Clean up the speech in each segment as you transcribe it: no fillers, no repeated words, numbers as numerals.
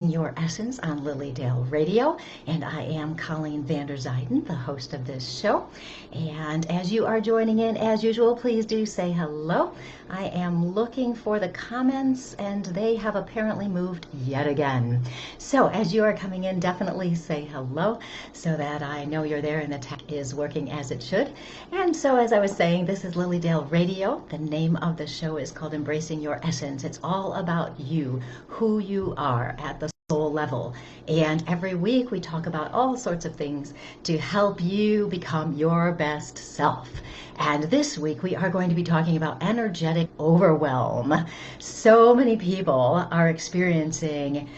Your Essence on Lilydale Radio, and I am Colleen Vanderzijden, the host of this show. And as you are joining in, as usual, please do say hello. I am looking for the comments, and they have apparently moved yet again. So as you are coming in, definitely say hello so that I know you're there and the tech is working as it should. And so as I was saying, this is Lilydale Radio. The name of the show is called Embracing Your Essence. It's all about you, who you are at the soul level. And every week we talk about all sorts of things to help you become your best self. And this week we are going to be talking about energetic overwhelm. So many people are experiencing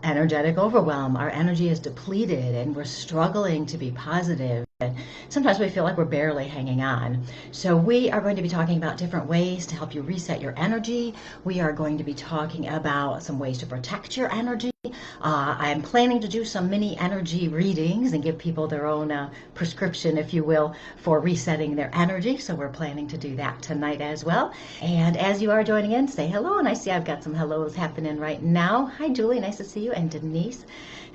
energetic overwhelm. Our energy is depleted and we're struggling to be positive. And sometimes we feel like we're barely hanging on. So we are going to be talking about different ways to help you reset your energy. We are going to be talking about some ways to protect your energy. I'm planning to do some mini energy readings and give people their own prescription, if you will, for resetting their energy. So we're planning to do that tonight as well. And as you are joining in, say hello. And I see I've got some hellos happening right now. Hi, Julie. Nice to see you. And Denise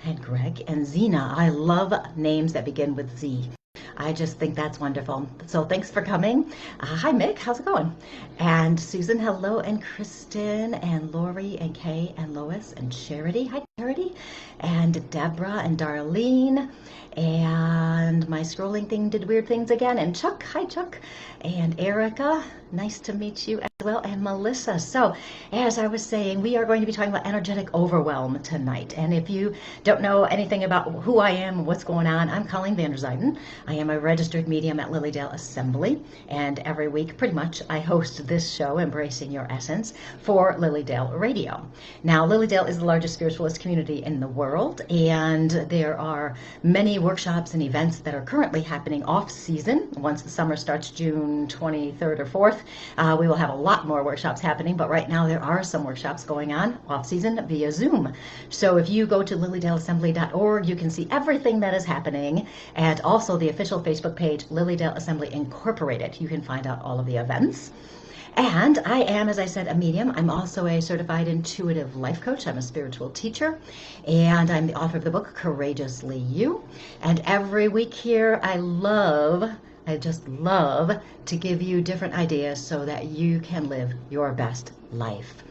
and Greg and Zena. I love names that begin with Z. I just think that's wonderful. So thanks for coming. Hi, Mick. How's it going? And Susan, hello. And Kristen and Lori and Kay and Lois and Charity. Hi, Charity. And Deborah and Darlene. And my scrolling thing did weird things again. And Chuck. Hi, Chuck. And Erica. Nice to meet you as well. And Melissa. So as I was saying, we are going to be talking about energetic overwhelm tonight. And if you don't know anything about who I am, what's going on, I'm Colleen Vanderzijden. I am a registered medium at Lilydale Assembly. And every week, pretty much, I host this show, Embracing Your Essence, for Lilydale Radio. Now, Lilydale is the largest spiritualist community in the world. And there are many workshops and events that are currently happening off season. Once the summer starts, June 23rd or 4th, we will have a lot more workshops happening, but right now there are some workshops going on off season via Zoom. So if you go to lilydaleassembly.org, you can see everything that is happening, and also the official Facebook page, Lilydale Assembly Incorporated. You can find out all of the events. And I am, as I said, a medium. I'm also a certified intuitive life coach. I'm a spiritual teacher, and I'm the author of the book, Courageously You. And every week here, I just love to give you different ideas so that you can live your best life.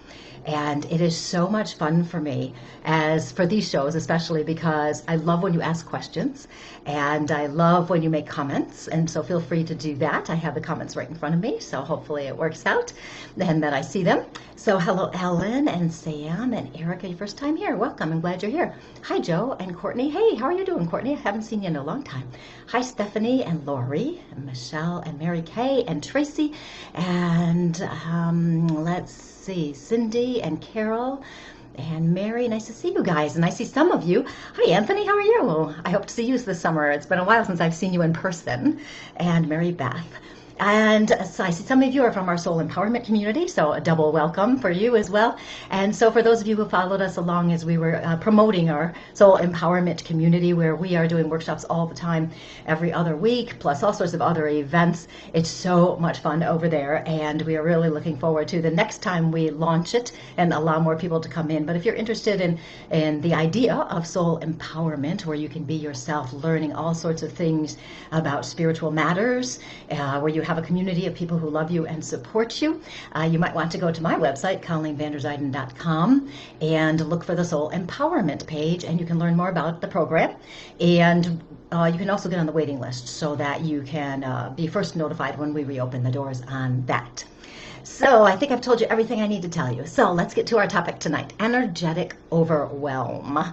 And it is so much fun for me, as for these shows, especially because I love when you ask questions and I love when you make comments. And so feel free to do that. I have the comments right in front of me, so hopefully it works out and that I see them. So hello, Ellen and Sam and Erica, your first time here. Welcome. I'm glad you're here. Hi, Joe and Courtney. Hey, how are you doing, Courtney? I haven't seen you in a long time. Hi, Stephanie and Lori and Michelle and Mary Kay and Tracy. And let's see, Cindy and Carol and Mary. Nice to see you guys. And I see some of you. Hi, Anthony. How are you? I hope to see you this summer. It's been a while since I've seen you in person. And Mary Beth. And so I see some of you are from our Soul Empowerment community, so a double welcome for you as well. And so for those of you who followed us along as we were promoting our Soul Empowerment community, where we are doing workshops all the time, every other week, plus all sorts of other events, it's so much fun over there. And we are really looking forward to the next time we launch it and allow more people to come in. But if you're interested in the idea of Soul Empowerment, where you can be yourself, learning all sorts of things about spiritual matters, where you have a community of people who love you and support you, you might want to go to my website, ColleenVanderzijden.com, and look for the Soul Empowerment page, and you can learn more about the program. And you can also get on the waiting list so that you can be first notified when we reopen the doors on that. So I think I've told you everything I need to tell you. So let's get to our topic tonight, energetic overwhelm.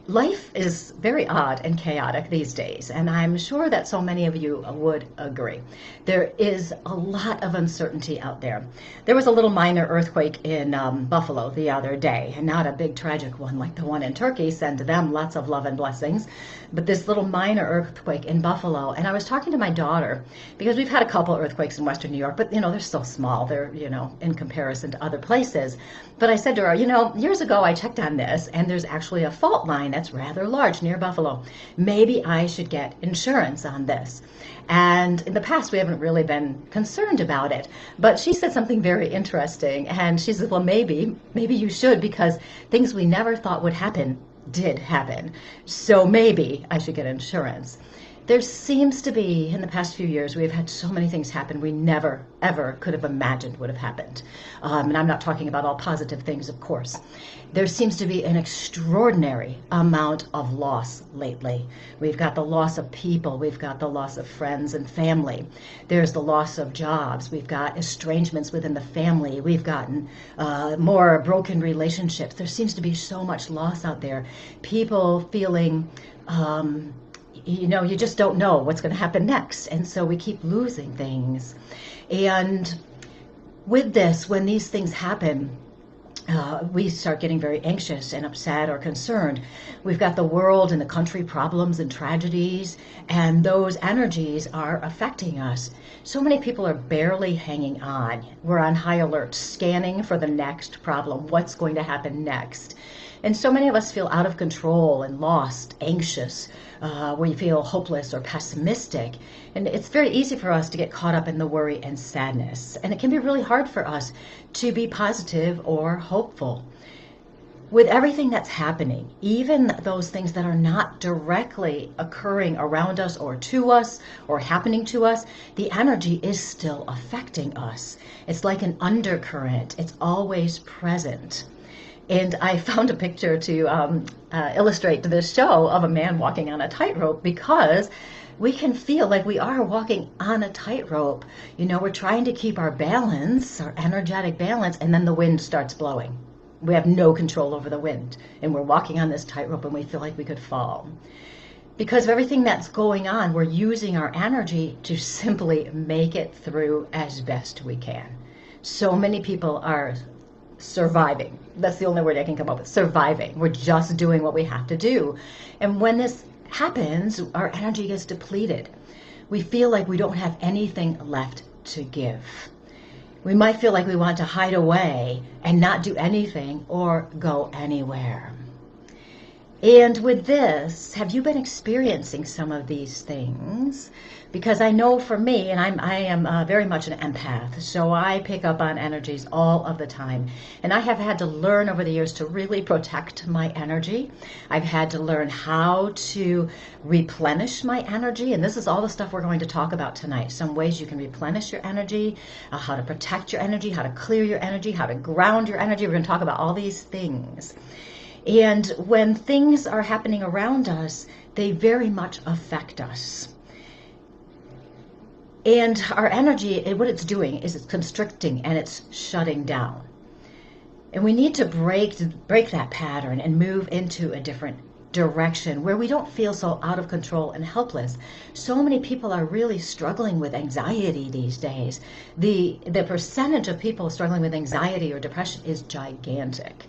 Life is very odd and chaotic these days, and I'm sure that so many of you would agree. There is a lot of uncertainty out there. There was a little minor earthquake in Buffalo the other day, and not a big tragic one like the one in Turkey. Send them lots of love and blessings. But this little minor earthquake in Buffalo, and I was talking to my daughter, because we've had a couple earthquakes in Western New York, but they're so small. They're, in comparison to other places. But I said to her, years ago I checked on this, and there's actually a fault line that's rather large near Buffalo. Maybe I should get insurance on this. And in the past, we haven't really been concerned about it. But she said something very interesting. And she said, well, maybe you should, because things we never thought would happen did happen. So maybe I should get insurance. There seems to be, in the past few years, we've had so many things happen we never, ever could have imagined would have happened. And I'm not talking about all positive things, of course. There seems to be an extraordinary amount of loss lately. We've got the loss of people. We've got the loss of friends and family. There's the loss of jobs. We've got estrangements within the family. We've gotten more broken relationships. There seems to be so much loss out there. People feeling you just don't know what's going to happen next. And so we keep losing things. And with this, when these things happen, we start getting very anxious and upset or concerned. We've got the world and the country problems and tragedies, and those energies are affecting us. So many people are barely hanging on. We're on high alert, scanning for the next problem, what's going to happen next. And so many of us feel out of control and lost, anxious. We feel hopeless or pessimistic. And it's very easy for us to get caught up in the worry and sadness. And it can be really hard for us to be positive or hopeful. With everything that's happening, even those things that are not directly occurring around us or to us or happening to us, the energy is still affecting us. It's like an undercurrent. It's always present. And I found a picture to illustrate this show of a man walking on a tightrope, because we can feel like we are walking on a tightrope. We're trying to keep our balance, our energetic balance, and then the wind starts blowing. We have no control over the wind, and we're walking on this tightrope and we feel like we could fall. Because of everything that's going on, we're using our energy to simply make it through as best we can. So many people are surviving. That's the only word I can come up with. Surviving. We're just doing what we have to do. And when this happens, our energy gets depleted. We feel like we don't have anything left to give. We might feel like we want to hide away and not do anything or go anywhere. And with this, have you been experiencing some of these things? Because I know for me, and I am very much an empath, so I pick up on energies all of the time. And I have had to learn over the years to really protect my energy. I've had to learn how to replenish my energy. And this is all the stuff we're going to talk about tonight. Some ways you can replenish your energy, how to protect your energy, how to clear your energy, how to ground your energy. We're going to talk about all these things. And when things are happening around us, they very much affect us. And our energy, what it's doing is it's constricting and it's shutting down. And we need to break that pattern and move into a different direction where we don't feel so out of control and helpless. So many people are really struggling with anxiety these days. The percentage of people struggling with anxiety or depression is gigantic.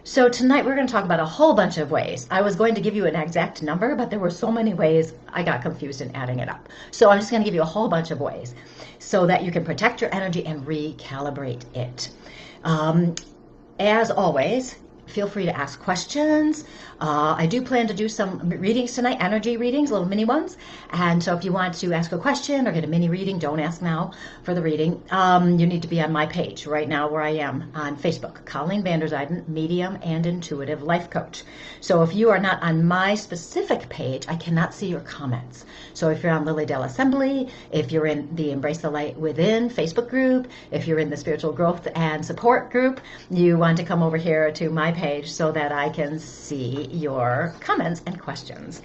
So tonight we're going to talk about a whole bunch of ways. I was going to give you an exact number, but there were so many ways I got confused in adding it up. So I'm just going to give you a whole bunch of ways so that you can protect your energy and recalibrate it. As always, feel free to ask questions. I do plan to do some readings tonight, energy readings, little mini ones. And so if you want to ask a question or get a mini reading, don't ask now for the reading. You need to be on my page right now where I am on Facebook, Colleen van der Zijden, Medium and Intuitive Life Coach. So if you are not on my specific page, I cannot see your comments. So if you're on Lily Dell Assembly, if you're in the Embrace the Light Within Facebook group, if you're in the Spiritual Growth and Support group, you want to come over here to my page so that I can see your comments and questions.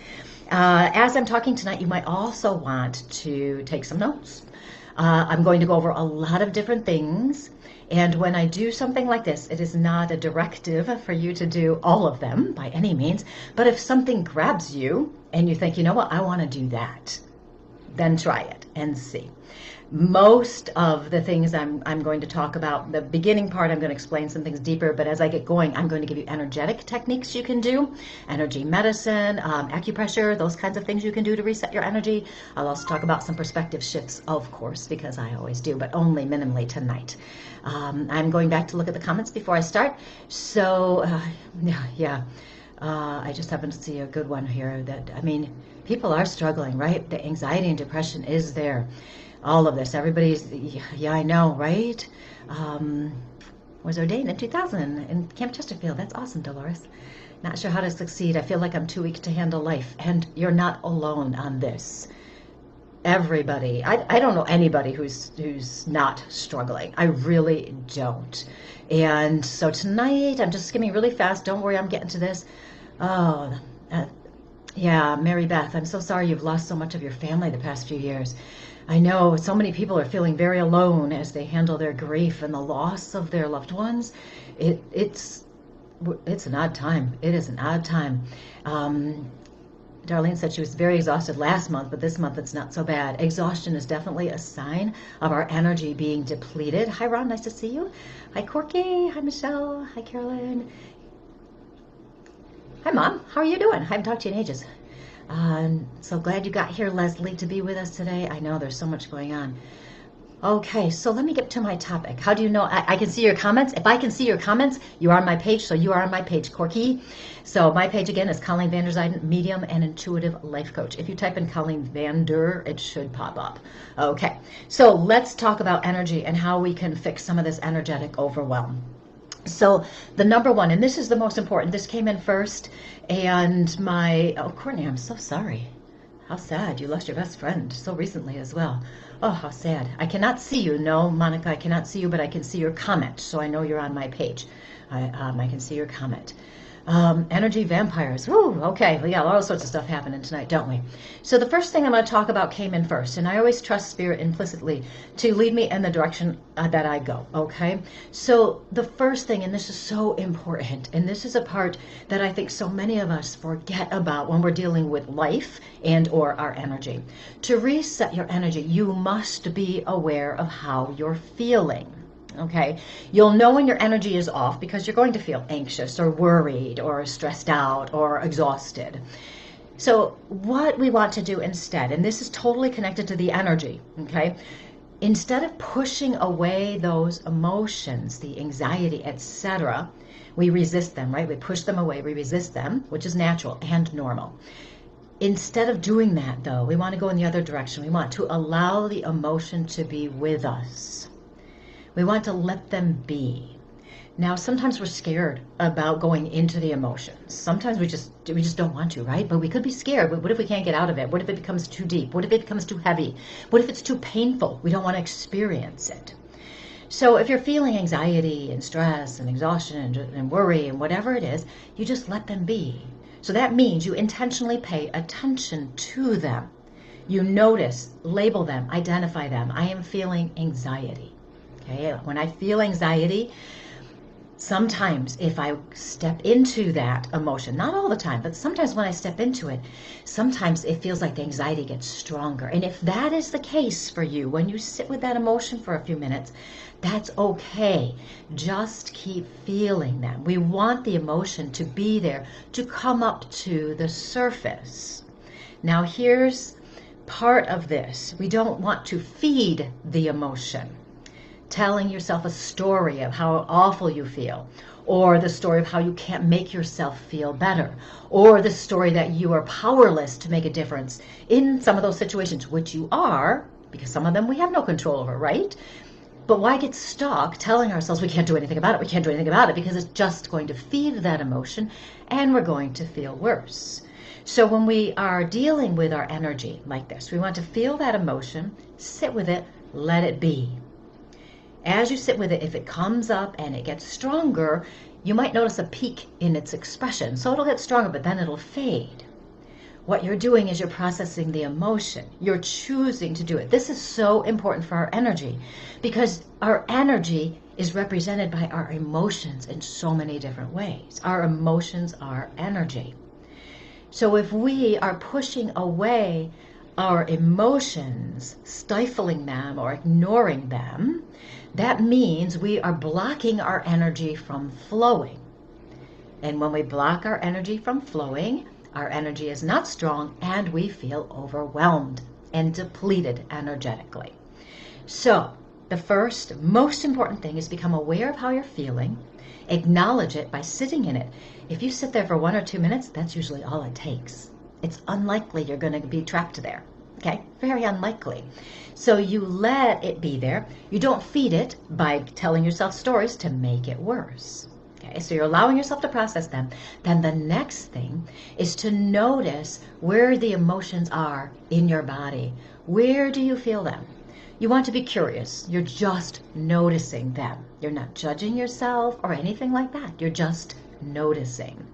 As I'm talking tonight, you might also want to take some notes. I'm going to go over a lot of different things. And when I do something like this, it is not a directive for you to do all of them by any means. But if something grabs you and you think, you know what, I want to do that, then try it and see. Most of the things I'm going to talk about, the beginning part, I'm going to explain some things deeper, but as I get going, I'm going to give you energetic techniques you can do, energy medicine, acupressure, those kinds of things you can do to reset your energy. I'll also talk about some perspective shifts, of course, because I always do, but only minimally tonight. I'm going back to look at the comments before I start. So, yeah. I just happened to see a good one here that, I mean, people are struggling, right? The anxiety and depression is there. All of this, everybody's, yeah, I know, right? Was ordained in 2000 in Camp Chesterfield. That's awesome, Dolores. Not sure how to succeed. I feel like I'm too weak to handle life. And you're not alone on this. Everybody, I don't know anybody who's not struggling. I really don't. And so tonight, I'm just skimming really fast. Don't worry, I'm getting to this. Oh, yeah, Mary Beth, I'm so sorry you've lost so much of your family the past few years. I know so many people are feeling very alone as they handle their grief and the loss of their loved ones. It's an odd time. It is an odd time. Darlene said she was very exhausted last month, but this month it's not so bad. Exhaustion is definitely a sign of our energy being depleted. Hi, Ron. Nice to see you. Hi, Corky. Hi, Michelle. Hi, Carolyn. Hi, Mom. How are you doing? I haven't talked to you in ages. So glad you got here, Leslie, to be with us today. I know there's so much going on. Okay, so let me get to my topic. How do you know? I can see your comments. If I can see your comments, you are on my page, so you are on my page, Corky. So my page, again, is Colleen Vander Zijden, Medium and Intuitive Life Coach. If you type in Colleen Vander, it should pop up. Okay, so let's talk about energy and how we can fix some of this energetic overwhelm. So the number one, and this is the most important, this came in first, and oh, Courtney, I'm so sorry. How sad. You lost your best friend so recently as well. Oh, how sad. I cannot see you. No, Monica, I cannot see you, but I can see your comment, so I know you're on my page. I can see your comment. Energy vampires. Woo, okay, we got all sorts of stuff happening tonight, don't we? So the first thing I'm going to talk about came in first, and I always trust Spirit implicitly to lead me in the direction that I go, okay? So the first thing, and this is so important, and this is a part that I think so many of us forget about when we're dealing with life and or our energy. To reset your energy, you must be aware of how you're feeling. Okay, you'll know when your energy is off because you're going to feel anxious or worried or stressed out or exhausted. So what we want to do instead, and this is totally connected to the energy, okay, instead of pushing away those emotions, the anxiety, etc., we resist them, right? We push them away, we resist them, which is natural and normal. Instead of doing that, though, we want to go in the other direction. We want to allow the emotion to be with us. We want to let them be. Now, sometimes we're scared about going into the emotions. Sometimes we just don't want to, right? But we could be scared. What if we can't get out of it? What if it becomes too deep? What if it becomes too heavy? What if it's too painful? We don't want to experience it. So if you're feeling anxiety and stress and exhaustion and worry and whatever it is, you just let them be. So that means you intentionally pay attention to them. You notice, label them, identify them. I am feeling anxiety. Okay, when I feel anxiety, sometimes if I step into that emotion, not all the time, but sometimes when I step into it, sometimes it feels like the anxiety gets stronger. And if that is the case for you, when you sit with that emotion for a few minutes, that's okay. Just keep feeling them. We want the emotion to be there, to come up to the surface. Now here's part of this. We don't want to feed the emotion. Telling yourself a story of how awful you feel, or the story of how you can't make yourself feel better, or the story that you are powerless to make a difference in some of those situations, which you are, because some of them we have no control over, right? But why get stuck telling ourselves we can't do anything about it, we can't do anything about it, because it's just going to feed that emotion and we're going to feel worse. So when we are dealing with our energy like this, we want to feel that emotion, sit with it, let it be. As you sit with it, if it comes up and it gets stronger, you might notice a peak in its expression. So it'll get stronger, but then it'll fade. What you're doing is you're processing the emotion. You're choosing to do it. This is so important for our energy because our energy is represented by our emotions in so many different ways. Our emotions are energy. So if we are pushing away our emotions, stifling them or ignoring them, that means we are blocking our energy from flowing. And when we block our energy from flowing, our energy is not strong and we feel overwhelmed and depleted energetically. So the first most important thing is become aware of how you're feeling. Acknowledge it by sitting in it. If you sit there for 1 or 2 minutes, that's usually all it takes. It's unlikely you're going to be trapped there. Okay? Very unlikely. So you let it be there. You don't feed it by telling yourself stories to make it worse. Okay? So you're allowing yourself to process them. Then the next thing is to notice where the emotions are in your body. Where do you feel them? You want to be curious. You're just noticing them. You're not judging yourself or anything like that. You're just noticing.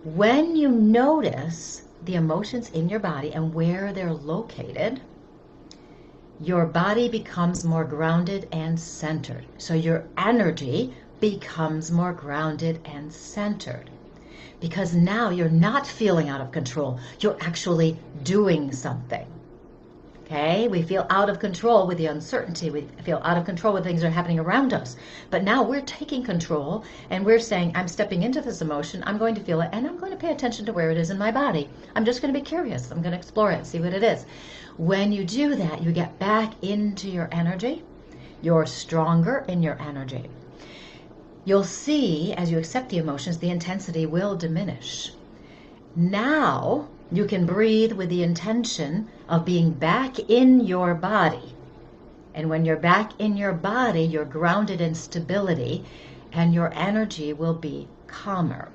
When you notice the emotions in your body and where they're located, your body becomes more grounded and centered. So your energy becomes more grounded and centered. Because now you're not feeling out of control. You're actually doing something. Okay, we feel out of control with the uncertainty. We feel out of control when things are happening around us. But now we're taking control and we're saying, I'm stepping into this emotion, I'm going to feel it, and I'm going to pay attention to where it is in my body. I'm just going to be curious. I'm going to explore it, see what it is. When you do that, you get back into your energy. You're stronger in your energy. You'll see, as you accept the emotions, the intensity will diminish. Now, you can breathe with the intention of being back in your body. And when you're back in your body, you're grounded in stability and your energy will be calmer.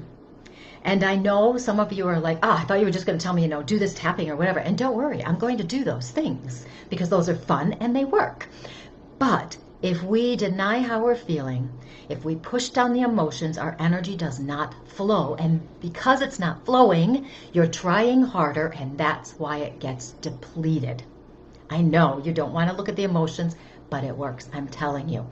And I know some of you are like, I thought you were just going to tell me, do this tapping or whatever. And don't worry, I'm going to do those things because those are fun and they work. But if we deny how we're feeling, if we push down the emotions, our energy does not flow. And because it's not flowing, you're trying harder, and that's why it gets depleted. I know you don't want to look at the emotions, but it works. I'm telling you.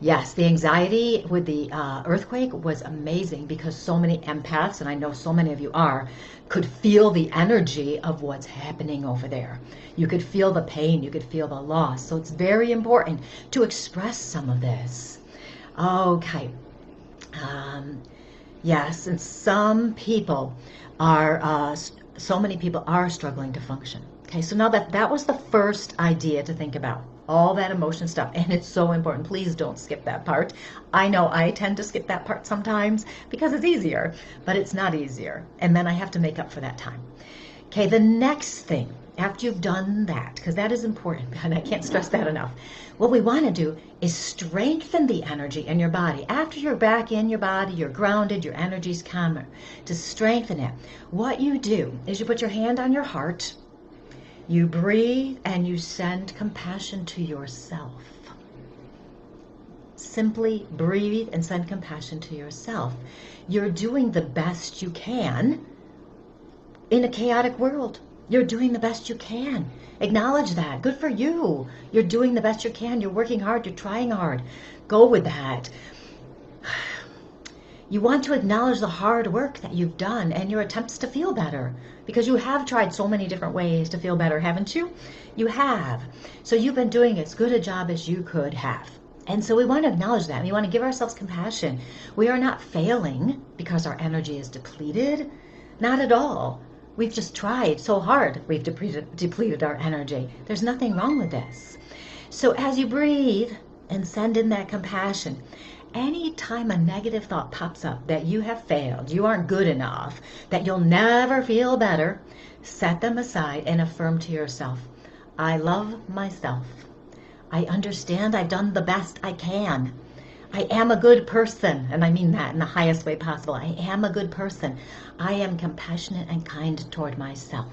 Yes, the anxiety with the earthquake was amazing because so many empaths, and I know so many of you are, could feel the energy of what's happening over there. You could feel the pain. You could feel the loss. So it's very important to express some of this. Okay. Yes, and some people are, so many people are struggling to function. Okay, so now that was the first idea to think about. All that emotion stuff, and it's so important. Please don't skip that part. I know I tend to skip that part sometimes because it's easier, but it's not easier. And then I have to make up for that time. Okay, the next thing, after you've done that, because that is important, and I can't stress that enough, what we want to do is strengthen the energy in your body. After you're back in your body, you're grounded, your energy's calmer. To strengthen it, what you do is you put your hand on your heart, you breathe, and you send compassion to yourself. Simply breathe and send compassion to yourself. You're doing the best you can in a chaotic world. You're doing the best you can. Acknowledge that. Good for you. You're doing the best you can. You're working hard. You're trying hard. Go with that. You want to acknowledge the hard work that you've done and your attempts to feel better, because you have tried so many different ways to feel better, haven't you? You have. So you've been doing as good a job as you could have. And so we want to acknowledge that. We want to give ourselves compassion. We are not failing because our energy is depleted. Not at all. We've just tried so hard. We've depleted our energy. There's nothing wrong with this. So as you breathe and send in that compassion, anytime a negative thought pops up that you have failed, you aren't good enough, that you'll never feel better, set them aside and affirm to yourself, I love myself. I understand I've done the best I can. I am a good person, and I mean that in the highest way possible. I am a good person. I am compassionate and kind toward myself.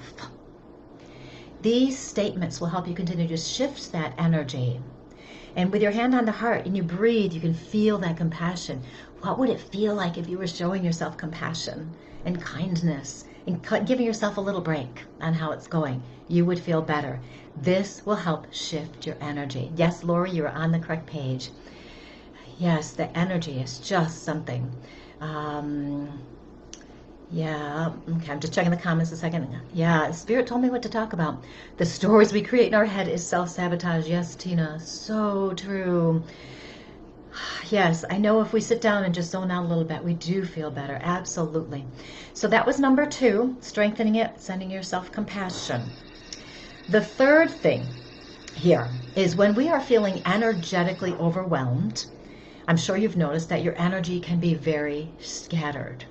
These statements will help you continue to shift that energy. And with your hand on the heart and you breathe, you can feel that compassion. What would it feel like if you were showing yourself compassion and kindness and giving yourself a little break on how it's going? You would feel better. This will help shift your energy. Yes, Lori, you're on the correct page. Yes, the energy is just something. Yeah, okay, I'm just checking the comments a second. Yeah, Spirit told me what to talk about. The stories we create in our head is self-sabotage. Yes, Tina, so true. Yes, I know if we sit down and just zone out a little bit, we do feel better. Absolutely. So that was number 2, strengthening it, sending yourself compassion. The third thing here is when we are feeling energetically overwhelmed, I'm sure you've noticed that your energy can be very scattered.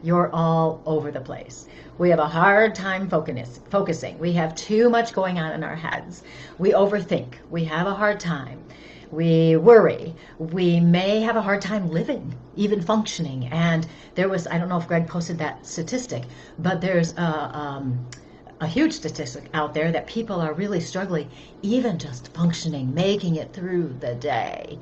You're all over the place. We have a hard time focusing. We have too much going on in our heads. We overthink. We have a hard time. We worry. We may have a hard time living, even functioning. And there was, I don't know if Greg posted that statistic, but there's a huge statistic out there that people are really struggling, even just functioning, making it through the day.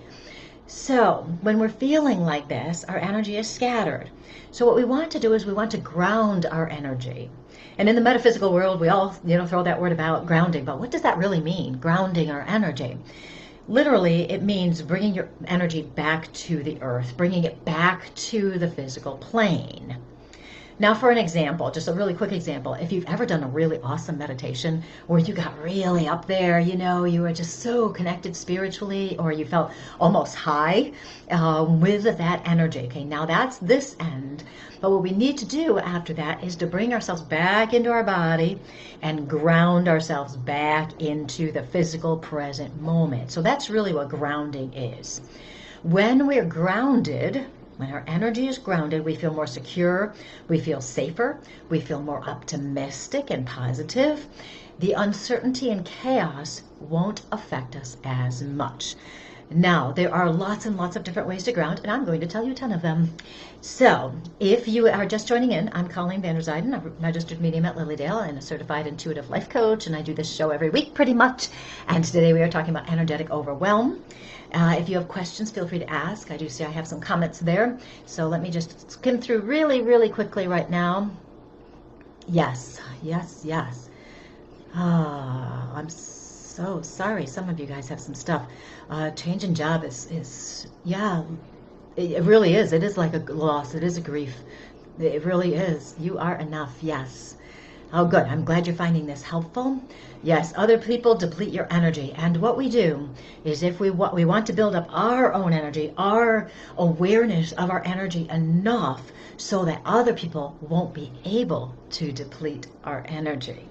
So when we're feeling like this, our energy is scattered. So what we want to do is we want to ground our energy. And in the metaphysical world, we all, throw that word about grounding, but what does that really mean, grounding our energy? Literally, it means bringing your energy back to the earth, bringing it back to the physical plane. Now, for an example, just a really quick example, if you've ever done a really awesome meditation where you got really up there, you were just so connected spiritually, or you felt almost high with that energy. Okay, now that's this end. But what we need to do after that is to bring ourselves back into our body and ground ourselves back into the physical present moment. So that's really what grounding is. When we're grounded, when our energy is grounded, we feel more secure, we feel safer, we feel more optimistic and positive. The uncertainty and chaos won't affect us as much. Now, there are lots and lots of different ways to ground, and I'm going to tell you 10 of them. So, if you are just joining in, I'm Colleen van der Zijden. I'm a registered medium at Lilydale and a certified intuitive life coach, and I do this show every week pretty much. And today we are talking about energetic overwhelm. If you have questions, feel free to ask. I do see I have some comments there. So let me just skim through really, really quickly right now. Yes, yes, yes. I'm so sorry. Some of you guys have some stuff. Change in job is yeah, it really is. It is like a loss. It is a grief. It really is. You are enough. Yes. Oh, good. I'm glad you're finding this helpful. Yes, other people deplete your energy. And what we do is if we want to build up our own energy, our awareness of our energy enough so that other people won't be able to deplete our energy.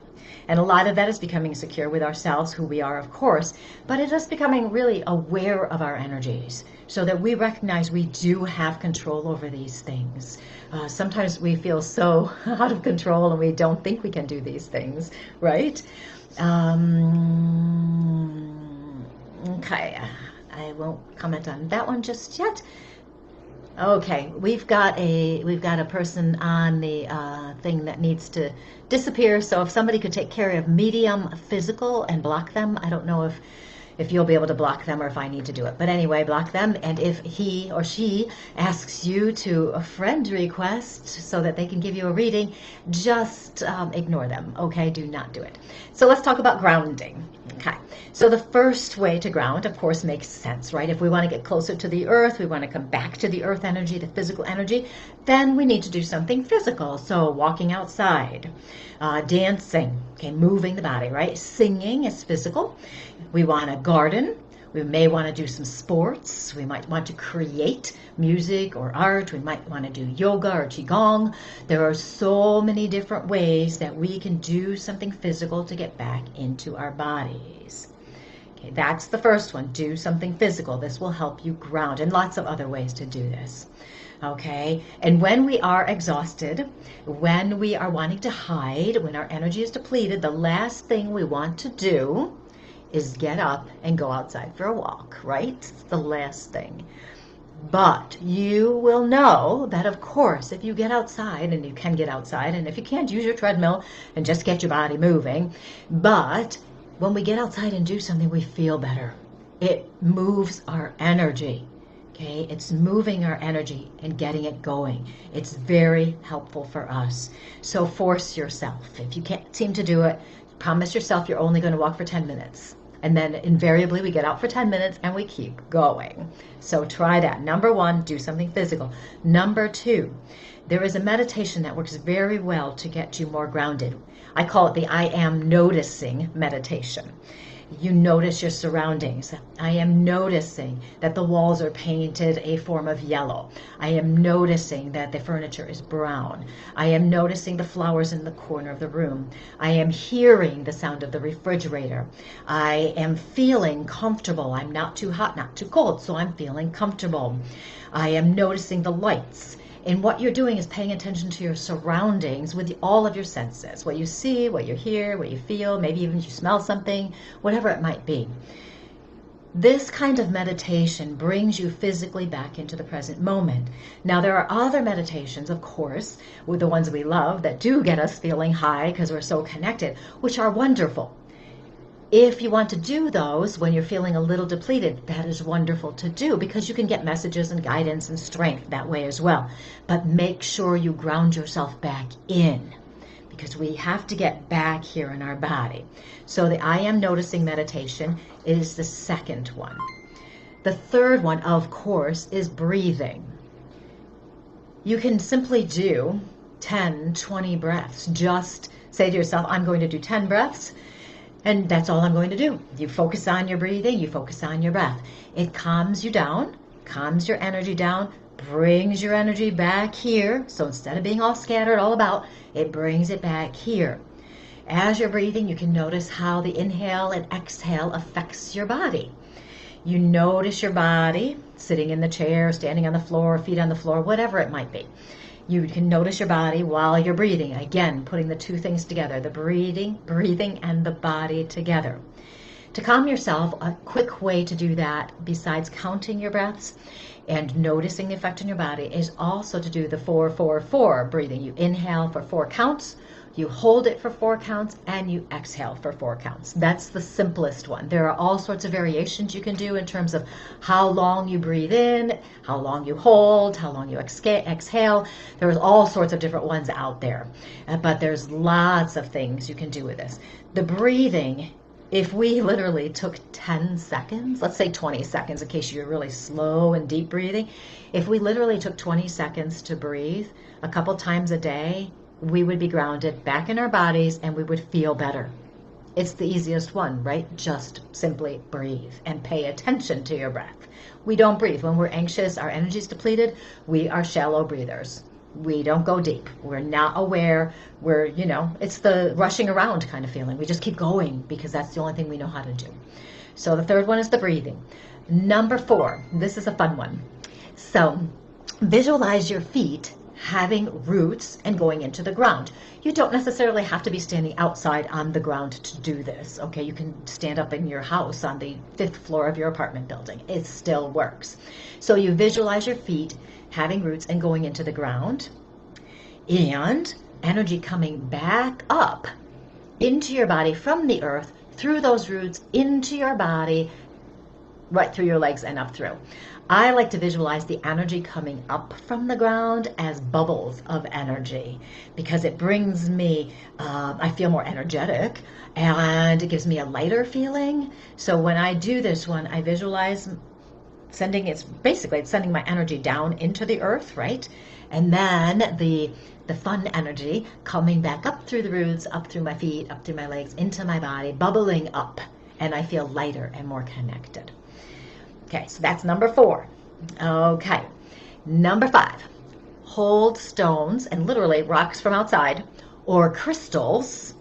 And a lot of that is becoming secure with ourselves, who we are, of course, but it is becoming really aware of our energies so that we recognize we do have control over these things. Sometimes we feel so out of control and we don't think we can do these things, right? Okay, I won't comment on that one just yet. Okay, we've got a person on the thing that needs to disappear. So if somebody could take care of medium physical and block them, I don't know if you'll be able to block them or if I need to do it. But anyway, block them. And if he or she asks you to a friend request so that they can give you a reading, just ignore them. Okay, do not do it. So let's talk about grounding. Okay, so the first way to ground, of course, makes sense, right? If we want to get closer to the earth, we want to come back to the earth energy, the physical energy, then we need to do something physical. So walking outside, dancing, okay, moving the body, right? Singing is physical. We want to garden. We may want to do some sports. We might want to create music or art. We might want to do yoga or qigong. There are so many different ways that we can do something physical to get back into our bodies. Okay, that's the first one. Do something physical. This will help you ground, and lots of other ways to do this. Okay, and when we are exhausted, when we are wanting to hide, when our energy is depleted, the last thing we want to do is get up and go outside for a walk, right? It's the last thing. But you will know that, of course, if you get outside, and you can get outside, and if you can't, use your treadmill and just get your body moving. But when we get outside and do something, we feel better. It moves our energy. Okay, it's moving our energy and getting it going. It's very helpful for us. So force yourself. If you can't seem to do it, promise yourself you're only going to walk for 10 minutes. And then invariably we get out for 10 minutes and we keep going. So try that. Number one, do something physical. Number two, there is a meditation that works very well to get you more grounded. I call it the I am noticing meditation. You notice your surroundings. I am noticing that the walls are painted a form of yellow. I am noticing that the furniture is brown. I am noticing the flowers in the corner of the room. I am hearing the sound of the refrigerator. I am feeling comfortable. I'm not too hot, not too cold, so I'm feeling comfortable. I am noticing the lights. And what you're doing is paying attention to your surroundings with all of your senses, what you see, what you hear, what you feel, maybe even if you smell something, whatever it might be. This kind of meditation brings you physically back into the present moment. Now, there are other meditations, of course, with the ones we love that do get us feeling high because we're so connected, which are wonderful. If you want to do those when you're feeling a little depleted, that is wonderful to do because you can get messages and guidance and strength that way as well. But make sure you ground yourself back in because we have to get back here in our body. So the I am noticing meditation is the second one. The third one, of course, is breathing. You can simply do 10, 20 breaths. Just say to yourself, I'm going to do 10 breaths. And that's all I'm going to do. You focus on your breathing, you focus on your breath. It calms you down, calms your energy down, brings your energy back here. So instead of being all scattered all about, it brings it back here. As you're breathing, you can notice how the inhale and exhale affects your body. You notice your body sitting in the chair, standing on the floor, feet on the floor, whatever it might be. You can notice your body while you're breathing. Again, putting the two things together, the breathing and the body together. To calm yourself, a quick way to do that, besides counting your breaths and noticing the effect on your body, is also to do the 4-4-4 breathing. You inhale for 4 counts, you hold it for 4 counts, and you exhale for 4 counts. That's the simplest one. There are all sorts of variations you can do in terms of how long you breathe in, how long you hold, how long you exhale. There's all sorts of different ones out there, but there's lots of things you can do with this. The breathing, if we literally took 10 seconds, let's say 20 seconds in case you're really slow and deep breathing, if we literally took 20 seconds to breathe a couple times a day, we would be grounded back in our bodies and we would feel better. It's the easiest one, right? Just simply breathe and pay attention to your breath. We don't breathe. When we're anxious, our energy's depleted, we are shallow breathers. We don't go deep. We're not aware. We're, it's the rushing around kind of feeling. We just keep going because that's the only thing we know how to do. So the third one is the breathing. Number 4, this is a fun one. So visualize your feet having roots and going into the ground. You don't necessarily have to be standing outside on the ground to do this, okay? You can stand up in your house on the 5th floor of your apartment building. It still works. So you visualize your feet having roots and going into the ground, and energy coming back up into your body from the earth, through those roots, into your body, right through your legs and up through. I like to visualize the energy coming up from the ground as bubbles of energy because it brings me, I feel more energetic and it gives me a lighter feeling. So when I do this one, I visualize it's sending my energy down into the earth, right? And then the fun energy coming back up through the roots, up through my feet, up through my legs, into my body, bubbling up, and I feel lighter and more connected. Okay, so that's number 4. Okay, number 5, hold stones and literally rocks from outside or crystals,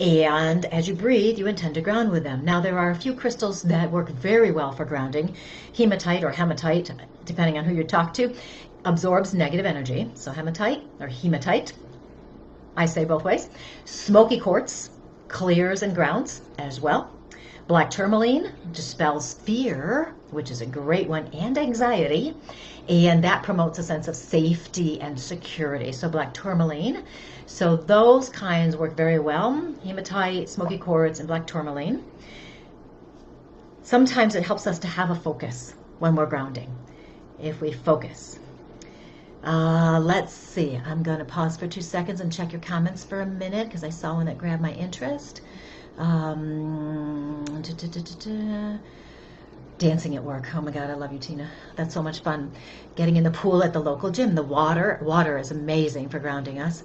and as you breathe, you intend to ground with them. Now, there are a few crystals that work very well for grounding. Hematite or hematite, depending on who you talk to, absorbs negative energy. So hematite or hematite, I say both ways. Smoky quartz clears and grounds as well. Black tourmaline dispels fear, which is a great one, and anxiety, and that promotes a sense of safety and security. So black tourmaline. So those kinds work very well. Hematite, smoky quartz, and black tourmaline. Sometimes it helps us to have a focus when we're grounding, if we focus. Let's see. I'm going to pause for 2 seconds and check your comments for a minute because I saw one that grabbed my interest. Dancing at work. Oh my God, I love you, Tina. That's so much fun. Getting in the pool at the local gym. The water is amazing for grounding us.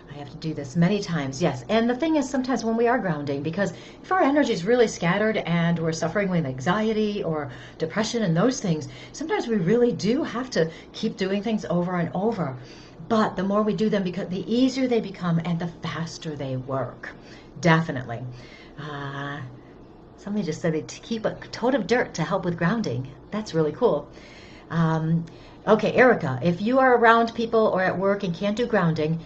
I have to do this many times, yes. And the thing is, sometimes when we are grounding, because if our energy is really scattered and we're suffering with anxiety or depression and those things, sometimes we really do have to keep doing things over and over. But the more we do them, because the easier they become and the faster they work. Definitely. Somebody just said to keep a tote of dirt to help with grounding. That's really cool. Okay, Erica, if you are around people or at work and can't do grounding,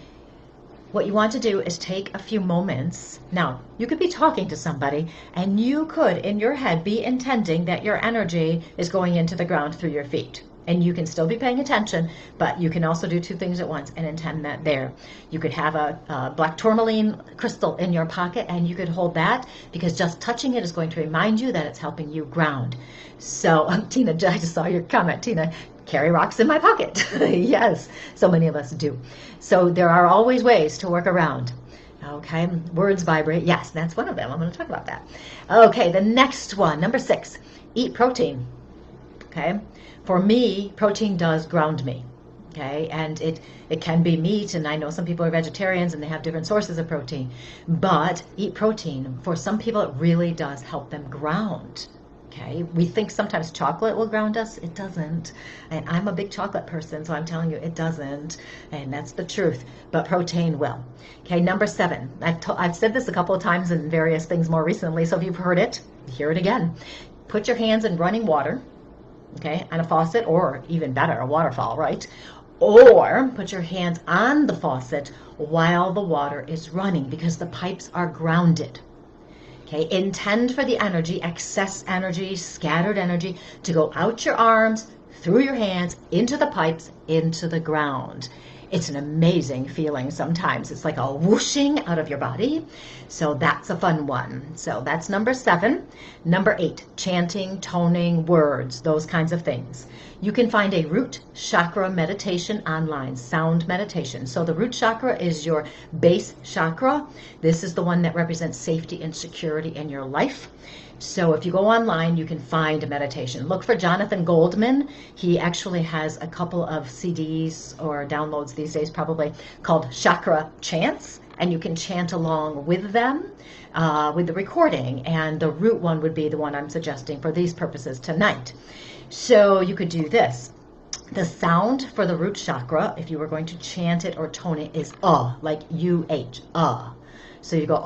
what you want to do is take a few moments. Now, you could be talking to somebody and you could, in your head, be intending that your energy is going into the ground through your feet. And you can still be paying attention, but you can also do two things at once and intend that there. You could have a black tourmaline crystal in your pocket and you could hold that, because just touching it is going to remind you that it's helping you ground. So, Tina, I just saw your comment, Tina. Carry rocks in my pocket. Yes, so many of us do. So there are always ways to work around. Okay, words vibrate. Yes, that's one of them. I'm going to talk about that. Okay, the next one, number 6, eat protein. Okay, for me, protein does ground me. Okay, and it can be meat, and I know some people are vegetarians and they have different sources of protein, but eat protein. For some people, it really does help them ground. Okay, we think sometimes chocolate will ground us. It doesn't. And I'm a big chocolate person, so I'm telling you it doesn't. And that's the truth. But protein will. Okay, number 7. I've said this a couple of times in various things more recently, so if you've heard it, hear it again. Put your hands in running water, okay, on a faucet, or even better, a waterfall, right? Or put your hands on the faucet while the water is running, because the pipes are grounded. Okay, intend for the energy, excess energy, scattered energy, to go out your arms, through your hands, into the pipes, into the ground. It's an amazing feeling sometimes. It's like a whooshing out of your body. So that's a fun one. So that's number 7. Number 8, chanting, toning, words, those kinds of things. You can find a root chakra meditation online, sound meditation. So the root chakra is your base chakra. This is the one that represents safety and security in your life. So if you go online, you can find a meditation. Look for Jonathan Goldman. He actually has a couple of CDs or downloads these days probably called Chakra Chants, and you can chant along with them with the recording. And the root one would be the one I'm suggesting for these purposes tonight. So you could do this. The sound for the root chakra, if you were going to chant it or tone it, is like UH, So you go,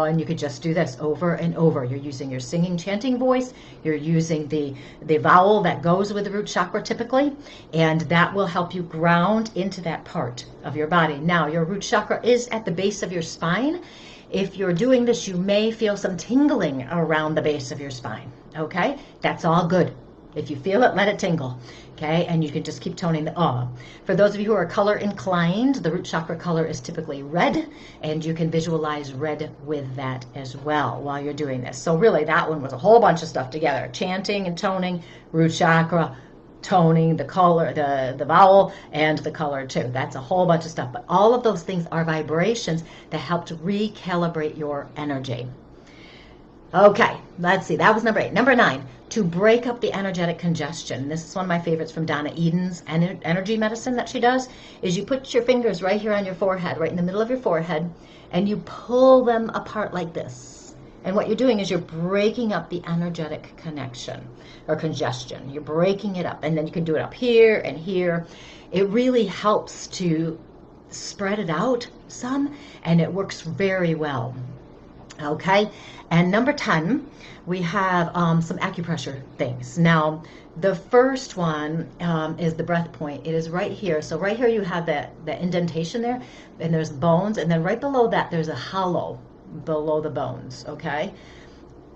and you could just do this over and over. You're using your singing, chanting voice. You're using the vowel that goes with the root chakra typically, and that will help you ground into that part of your body. Now, your root chakra is at the base of your spine. If you're doing this, you may feel some tingling around the base of your spine, okay? That's all good. If you feel it, let it tingle, okay? And you can just keep toning the For those of you who are color inclined, the root chakra color is typically red, and you can visualize red with that as well while you're doing this. So really, that one was a whole bunch of stuff together. Chanting and toning, root chakra, toning, the color, the vowel, and the color too. That's a whole bunch of stuff. But all of those things are vibrations that help to recalibrate your energy. Okay, let's see. That was number 8. Number 9, to break up the energetic congestion. This is one of my favorites from Donna Eden's energy medicine that she does, is you put your fingers right here on your forehead, right in the middle of your forehead, and you pull them apart like this. And what you're doing is you're breaking up the energetic connection or congestion. You're breaking it up. And then you can do it up here and here. It really helps to spread it out some, and it works very well. Okay, and number 10, we have some acupressure things. Now, the first one is the breath point. It is right here. So right here you have that indentation there, and there's bones, and then right below that there's a hollow below the bones, okay?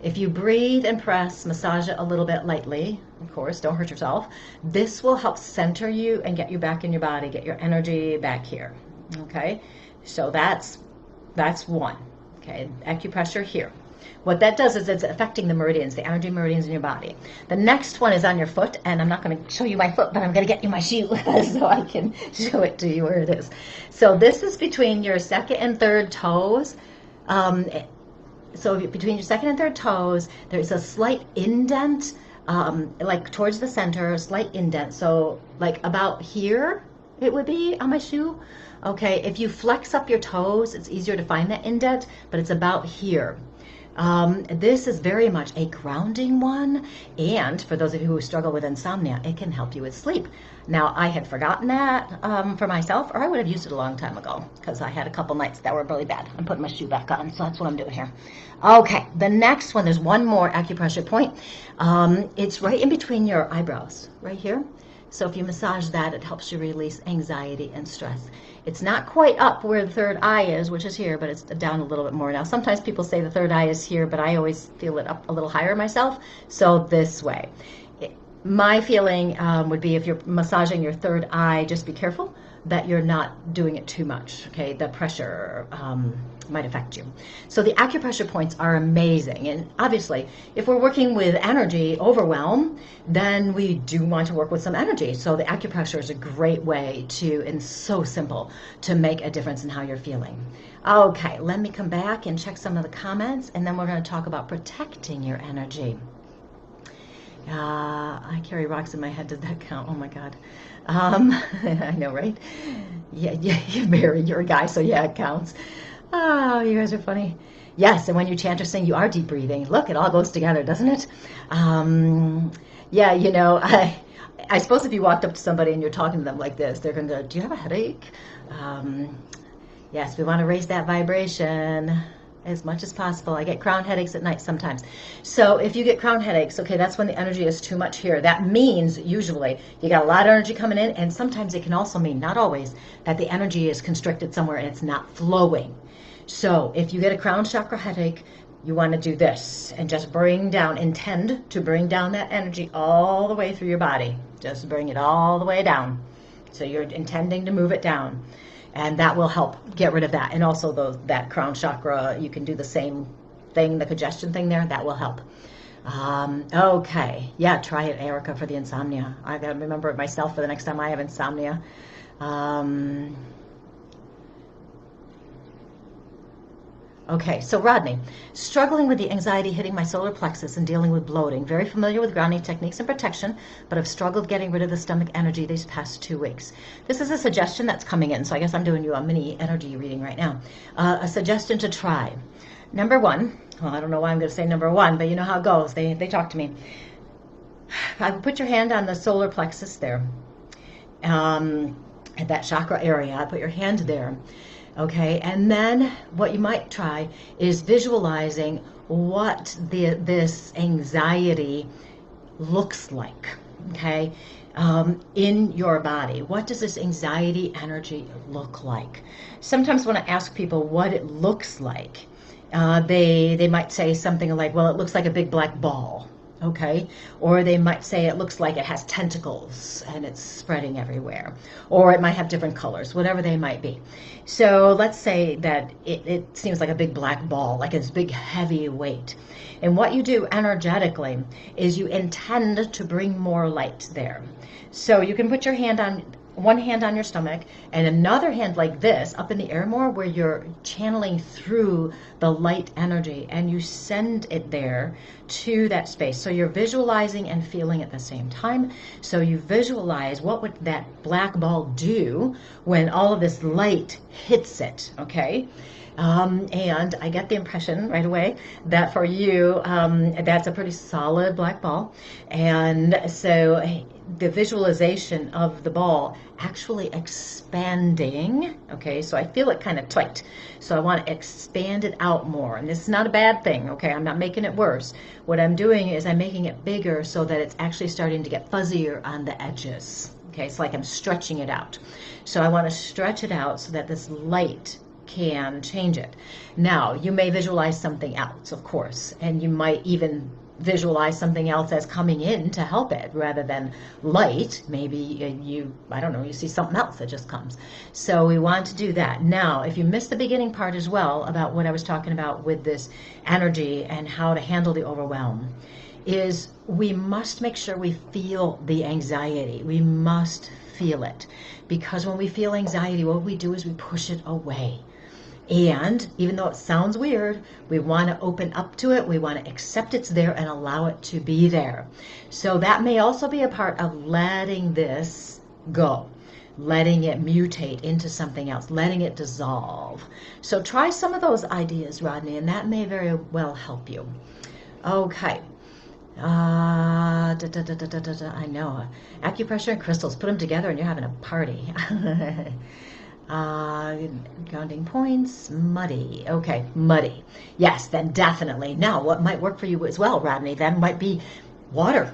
If you breathe and press, massage it a little bit lightly, of course, don't hurt yourself. This will help center you and get you back in your body, get your energy back here, okay? So that's one. Okay, acupressure here. What that does is it's affecting the meridians, the energy meridians in your body. The next one is on your foot, and I'm not going to show you my foot, but I'm going to get you my shoe so I can show it to you where it is. So this is between your second and third toes. So between your second and third toes, there's a slight indent, like towards the center, a slight indent. So like about here it would be on my shoe. Okay, if you flex up your toes, it's easier to find that indent, but it's about here. This is very much a grounding one, and for those of you who struggle with insomnia, it can help you with sleep. Now, I had forgotten that for myself, or I would have used it a long time ago, because I had a couple nights that were really bad. I'm putting my shoe back on, so that's what I'm doing here. Okay, the next one, there's one more acupressure point. It's right in between your eyebrows, right here. So if you massage that, it helps you release anxiety and stress. It's not quite up where the third eye is, which is here, but it's down a little bit more now. Sometimes people say the third eye is here, but I always feel it up a little higher myself. So this way. My feeling would be if you're massaging your third eye, just be careful that you're not doing it too much, okay? The pressure might affect you. So the acupressure points are amazing. And obviously, if we're working with energy overwhelm, then we do want to work with some energy. So the acupressure is a great way to, and so simple, to make a difference in how you're feeling. Okay, let me come back and check some of the comments, and then we're going to talk about protecting your energy. I carry rocks in my head. Does that count? Oh my God. I know, right? Yeah, you're married. You're a guy, so yeah, it counts. Oh, you guys are funny. Yes, and when you chant or sing, you are deep breathing. Look, it all goes together, doesn't it? Yeah, you know, I suppose if you walked up to somebody and you're talking to them like this, they're going to go, do you have a headache? Yes, we want to raise that vibration as much as possible. I get crown headaches at night sometimes. So if you get crown headaches, okay, that's when the energy is too much here. That means usually you got a lot of energy coming in, and sometimes it can also mean, not always, that the energy is constricted somewhere and it's not flowing. So if you get a crown chakra headache, you want to do this and just bring down, intend to bring down that energy all the way through your body. Just bring it all the way down. So you're intending to move it down. And that will help get rid of that. And also that crown chakra, you can do the same thing, the congestion thing there, that will help. Okay, yeah, try it, Erica, for the insomnia. I gotta remember it myself for the next time I have insomnia. Okay, so Rodney, struggling with the anxiety hitting my solar plexus and dealing with bloating. Very familiar with grounding techniques and protection, but have struggled getting rid of the stomach energy these past 2 weeks. This is a suggestion that's coming in, so I guess I'm doing you a mini energy reading right now. A suggestion to try. Number one, well, I don't know why I'm going to say number one, but you know how it goes. They talk to me. I would put your hand on the solar plexus there, at that chakra area. I put your hand there. Okay, and then what you might try is visualizing what this anxiety looks like, okay, in your body. What does this anxiety energy look like? Sometimes when I ask people what it looks like, they might say something like, well, it looks like a big black ball. Okay, or they might say it looks like it has tentacles and it's spreading everywhere, or it might have different colors, whatever they might be. So let's say that it seems like a big black ball, like it's big heavy weight. And what you do energetically is you intend to bring more light there. So you can put your hand on, one hand on your stomach and another hand like this up in the air more, where you're channeling through the light energy and you send it there to that space. So you're visualizing and feeling at the same time. So you visualize what would that black ball do when all of this light hits it, okay? And I get the impression right away that for you, that's a pretty solid black ball. And so the visualization of the ball actually expanding, okay, so I feel it kind of tight. So I want to expand it out more. And this is not a bad thing, okay? I'm not making it worse. What I'm doing is I'm making it bigger so that it's actually starting to get fuzzier on the edges. Okay, it's like I'm stretching it out. So I want to stretch it out so that this light can change it. Now, you may visualize something else, of course, and you might even visualize something else as coming in to help it rather than light. Maybe you, I don't know, you see something else that just comes. So we want to do that. Now, if you missed the beginning part as well about what I was talking about with this energy and how to handle the overwhelm, is we must make sure we feel the anxiety. We must feel it, because when we feel anxiety, what we do is we push it away. And even though it sounds weird, we want to open up to it. We want to accept it's there and allow it to be there. So that may also be a part of letting this go. letting it mutate into something else, letting it dissolve. So try some of those ideas, Rodney, and that may very well help you. Okay. I know. Acupressure and crystals, put them together and you're having a party. Grounding points, muddy. Okay, muddy. Yes, then definitely. Now, what might work for you as well, Rodney, then might be water.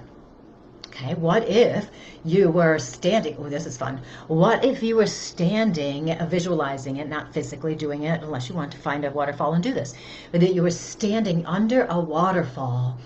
Okay, what if you were standing, oh, this is fun. What if you were standing, visualizing it, not physically doing it, unless you want to find a waterfall and do this, but that you were standing under a waterfall,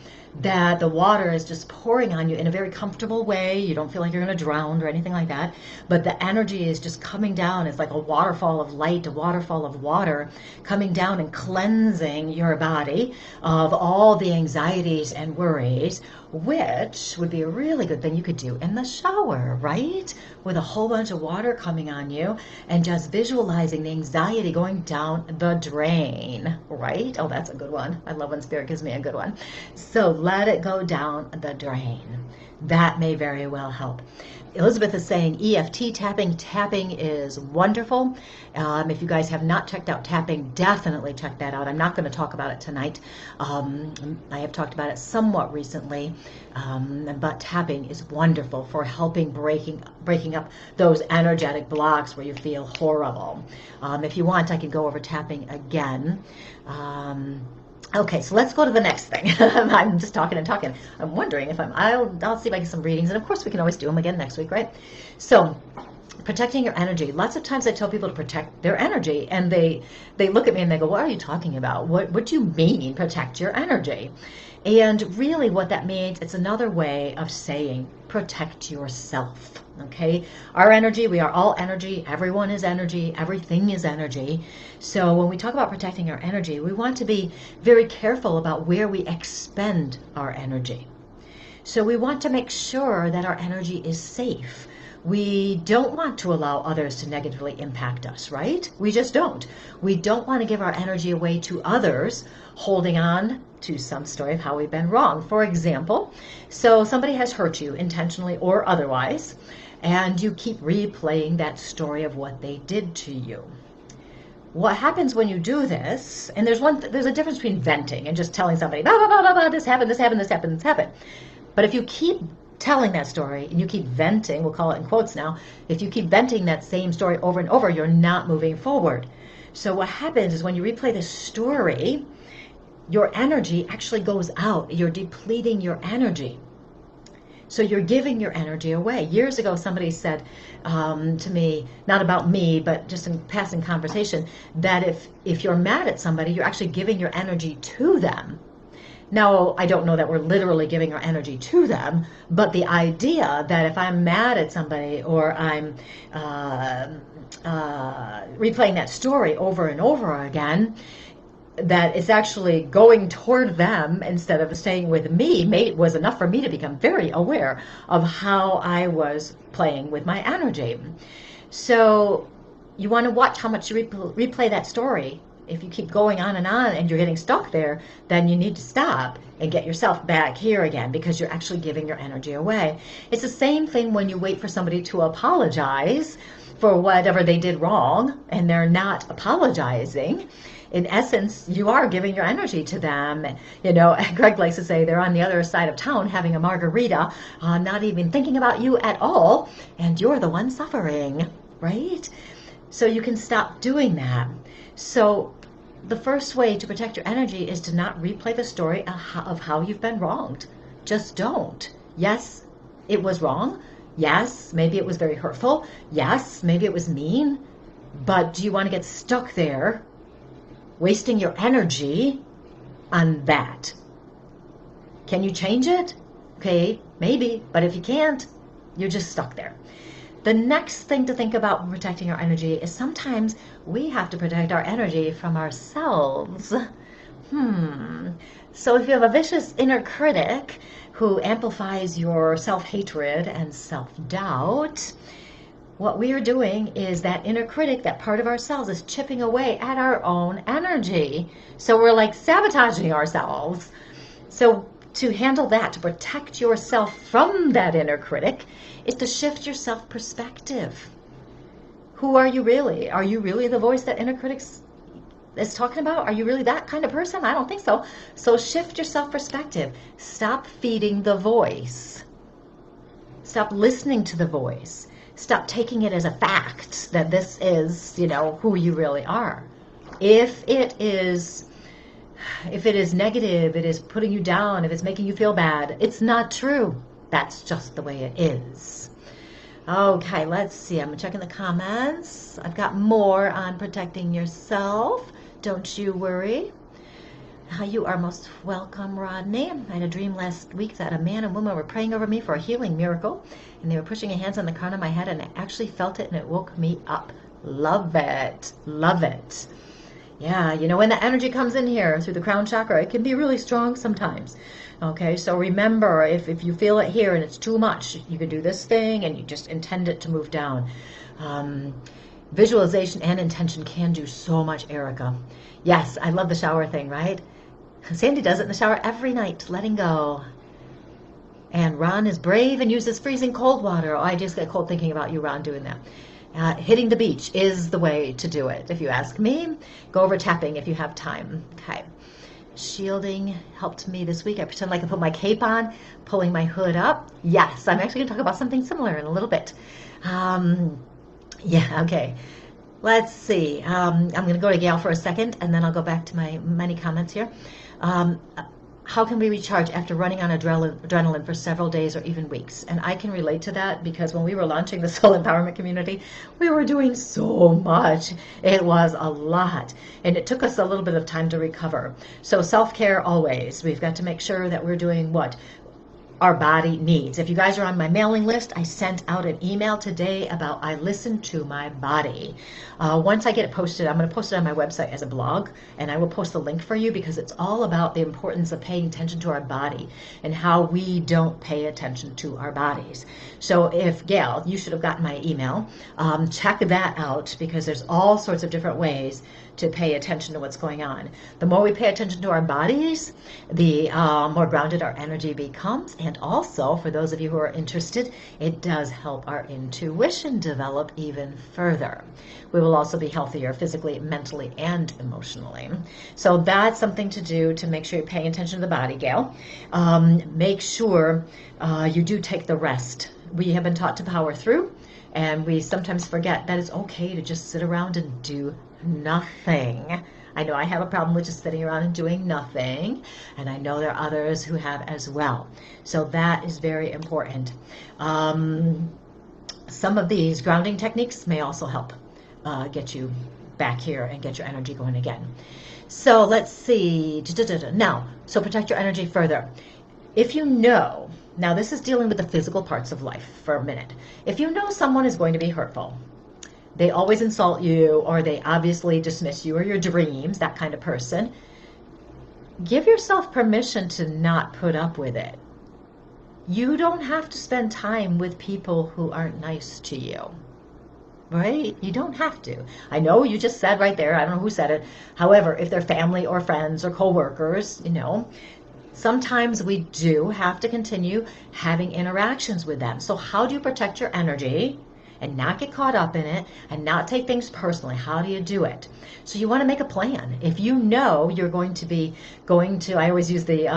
that the water is just pouring on you in a very comfortable way. You don't feel like you're going to drown or anything like that, but the energy is just coming down. It's like a waterfall of light, a waterfall of water coming down and cleansing your body of all the anxieties and worries, which would be a really good thing you could do in the shower, right? With a whole bunch of water coming on you and just visualizing the anxiety going down the drain, right? Oh, that's a good one. I love when Spirit gives me a good one. So let it go down the drain. That may very well help. Elizabeth is saying EFT tapping. Tapping is wonderful. If you guys have not checked out tapping, definitely check that out. I'm not going to talk about it tonight. I have talked about it somewhat recently, but tapping is wonderful for helping breaking up those energetic blocks where you feel horrible. If you want, I can go over tapping again. Okay, so let's go to the next thing. I'm just talking and talking. I'm wondering if I'll see if I get some readings, and of course we can always do them again next week, right? So, protecting your energy. Lots of times I tell people to protect their energy, and they look at me and they go, what are you talking about? What do you mean, protect your energy? And really what that means, it's another way of saying protect yourself, okay? Our energy, we are all energy. Everyone is energy. Everything is energy. So when we talk about protecting our energy, we want to be very careful about where we expend our energy. So we want to make sure that our energy is safe. We don't want to allow others to negatively impact us, right? We just don't. We don't want to give our energy away to others, holding on to some story of how we've been wrong. For example, so somebody has hurt you intentionally or otherwise, and you keep replaying that story of what they did to you. What happens when you do this, and there's a difference between venting and just telling somebody, blah, blah, blah, blah, blah, this happened, this happened, this happened, this happened. But if you keep telling that story and you keep venting, we'll call it in quotes now, if you keep venting that same story over and over, you're not moving forward. So what happens is when you replay the story, your energy actually goes out. You're depleting your energy. So you're giving your energy away. Years ago, somebody said to me, not about me, but just in passing conversation, that if you're mad at somebody, you're actually giving your energy to them. Now, I don't know that we're literally giving our energy to them, but the idea that if I'm mad at somebody or I'm replaying that story over and over again, that it's actually going toward them instead of staying with me was enough for me to become very aware of how I was playing with my energy. So you want to watch how much you replay that story. If you keep going on and you're getting stuck there, then you need to stop and get yourself back here again, because you're actually giving your energy away. It's the same thing when you wait for somebody to apologize for whatever they did wrong and they're not apologizing. In essence, you are giving your energy to them. You know, Greg likes to say they're on the other side of town having a margarita, not even thinking about you at all, and you're the one suffering, right? So you can stop doing that. So the first way to protect your energy is to not replay the story of how you've been wronged. Just don't. Yes, it was wrong. Yes, maybe it was very hurtful. Yes, maybe it was mean. But do you want to get stuck there, wasting your energy on that? Can you change it? Okay, maybe. But if you can't, you're just stuck there. The next thing to think about when protecting our energy is sometimes we have to protect our energy from ourselves. So if you have a vicious inner critic who amplifies your self-hatred and self-doubt, what we are doing is that inner critic, that part of ourselves, is chipping away at our own energy. So we're like sabotaging ourselves. So to handle that, to protect yourself from that inner critic, is to shift your self-perspective. Who are you really? Are you really the voice that inner critic is talking about? Are you really that kind of person? I don't think so. So shift your self-perspective. Stop feeding the voice. Stop listening to the voice. Stop taking it as a fact that this is, who you really are. If it is negative, it is putting you down, if it's making you feel bad, it's not true. That's just the way it is. Okay, let's see. I'm checking the comments. I've got more on protecting yourself. Don't you worry. You are most welcome, Rodney. I had a dream last week that a man and woman were praying over me for a healing miracle, and they were pushing their hands on the crown of my head, and I actually felt it, and it woke me up. Love it. Love it. Yeah, when the energy comes in here through the crown chakra, it can be really strong sometimes. Okay, so remember, if you feel it here and it's too much, you can do this thing and you just intend it to move down. Visualization and intention can do so much, Erica. Yes, I love the shower thing, right? Sandy does it in the shower every night, letting go. And Ron is brave and uses freezing cold water. Oh, I just get cold thinking about you, Ron, doing that. Hitting the beach is the way to do it. If you ask me, go over tapping if you have time. Okay. Shielding helped me this week. I pretend like I put my cape on, pulling my hood up. Yes, I'm actually going to talk about something similar in a little bit. Yeah, okay. Let's see. I'm going to go to Gail for a second, and then I'll go back to my many comments here. How can we recharge after running on adrenaline for several days or even weeks? And I can relate to that because when we were launching the Soul Empowerment Community, we were doing so much. It was a lot. And it took us a little bit of time to recover. So self-care always. We've got to make sure that we're doing what our body needs. If you guys are on my mailing list, I sent out an email today about I listen to my body. Once I get it posted, I'm going to post it on my website as a blog, and I will post the link for you because it's all about the importance of paying attention to our body and how we don't pay attention to our bodies. So if, Gail, you should have gotten my email, check that out because there's all sorts of different ways to pay attention to what's going on. The more we pay attention to our bodies, the more grounded our energy becomes. And also, for those of you who are interested, it does help our intuition develop even further. We will also be healthier physically, mentally, and emotionally. So that's something to do to make sure you're paying attention to the body, Gail. Make sure you do take the rest. We have been taught to power through, and we sometimes forget that it's okay to just sit around and do nothing. I know I have a problem with just sitting around and doing nothing, and I know there are others who have as well. So that is very important. Some of these grounding techniques may also help get you back here and get your energy going again. So let's see. Now, so protect your energy further. If you know, now this is dealing with the physical parts of life for a minute. If you know someone is going to be hurtful, they always insult you, or they obviously dismiss you or your dreams, that kind of person, give yourself permission to not put up with it. You don't have to spend time with people who aren't nice to you, right? You don't have to. I know you just said right there, I don't know who said it. However, if they're family or friends or coworkers, sometimes we do have to continue having interactions with them. So how do you protect your energy and not get caught up in it and not take things personally? How do you do it? So you want to make a plan. If you know you're going to be going to, I always use the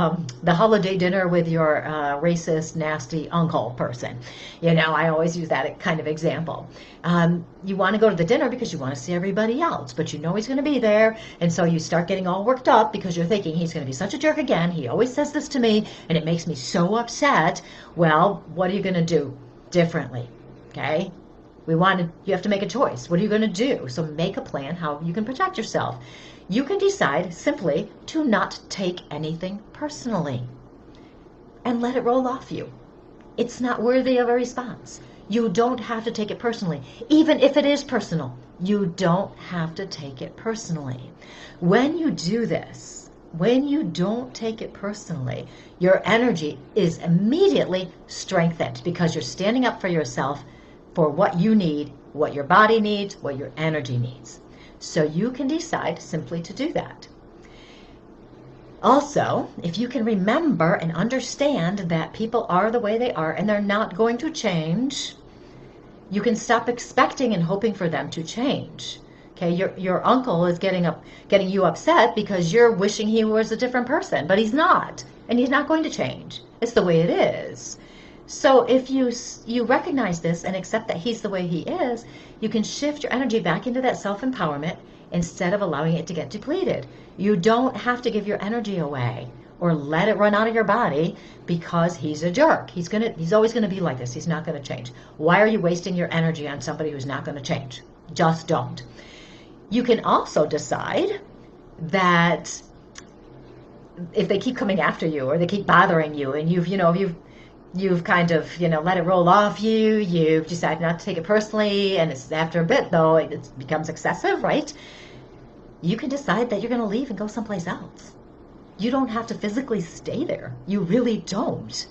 holiday dinner with your racist, nasty uncle person. I always use that kind of example. You want to go to the dinner because you want to see everybody else, but you know he's going to be there, and so you start getting all worked up because you're thinking he's going to be such a jerk again. He always says this to me, and it makes me so upset. Well, what are you going to do differently? Okay? You have to make a choice. What are you going to do? So make a plan how you can protect yourself. You can decide simply to not take anything personally and let it roll off you. It's not worthy of a response. You don't have to take it personally. Even if it is personal, you don't have to take it personally. When you do this, when you don't take it personally, your energy is immediately strengthened because you're standing up for yourself, for what you need, what your body needs, what your energy needs. So you can decide simply to do that. Also, if you can remember and understand that people are the way they are and they're not going to change, You can stop expecting and hoping for them to change. Okay, your uncle is getting you upset because you're wishing he was a different person, but he's not, and he's not going to change. It's the way it is. So if you recognize this and accept that he's the way he is, you can shift your energy back into that self-empowerment instead of allowing it to get depleted. You don't have to give your energy away or let it run out of your body because he's a jerk. He's always gonna be like this. He's not gonna change. Why are you wasting your energy on somebody who's not gonna change? Just don't. You can also decide that if they keep coming after you or they keep bothering you and you've kind of, let it roll off you, you've decided not to take it personally, and it's after a bit, though, it becomes excessive, right? You can decide that you're going to leave and go someplace else. You don't have to physically stay there. You really don't.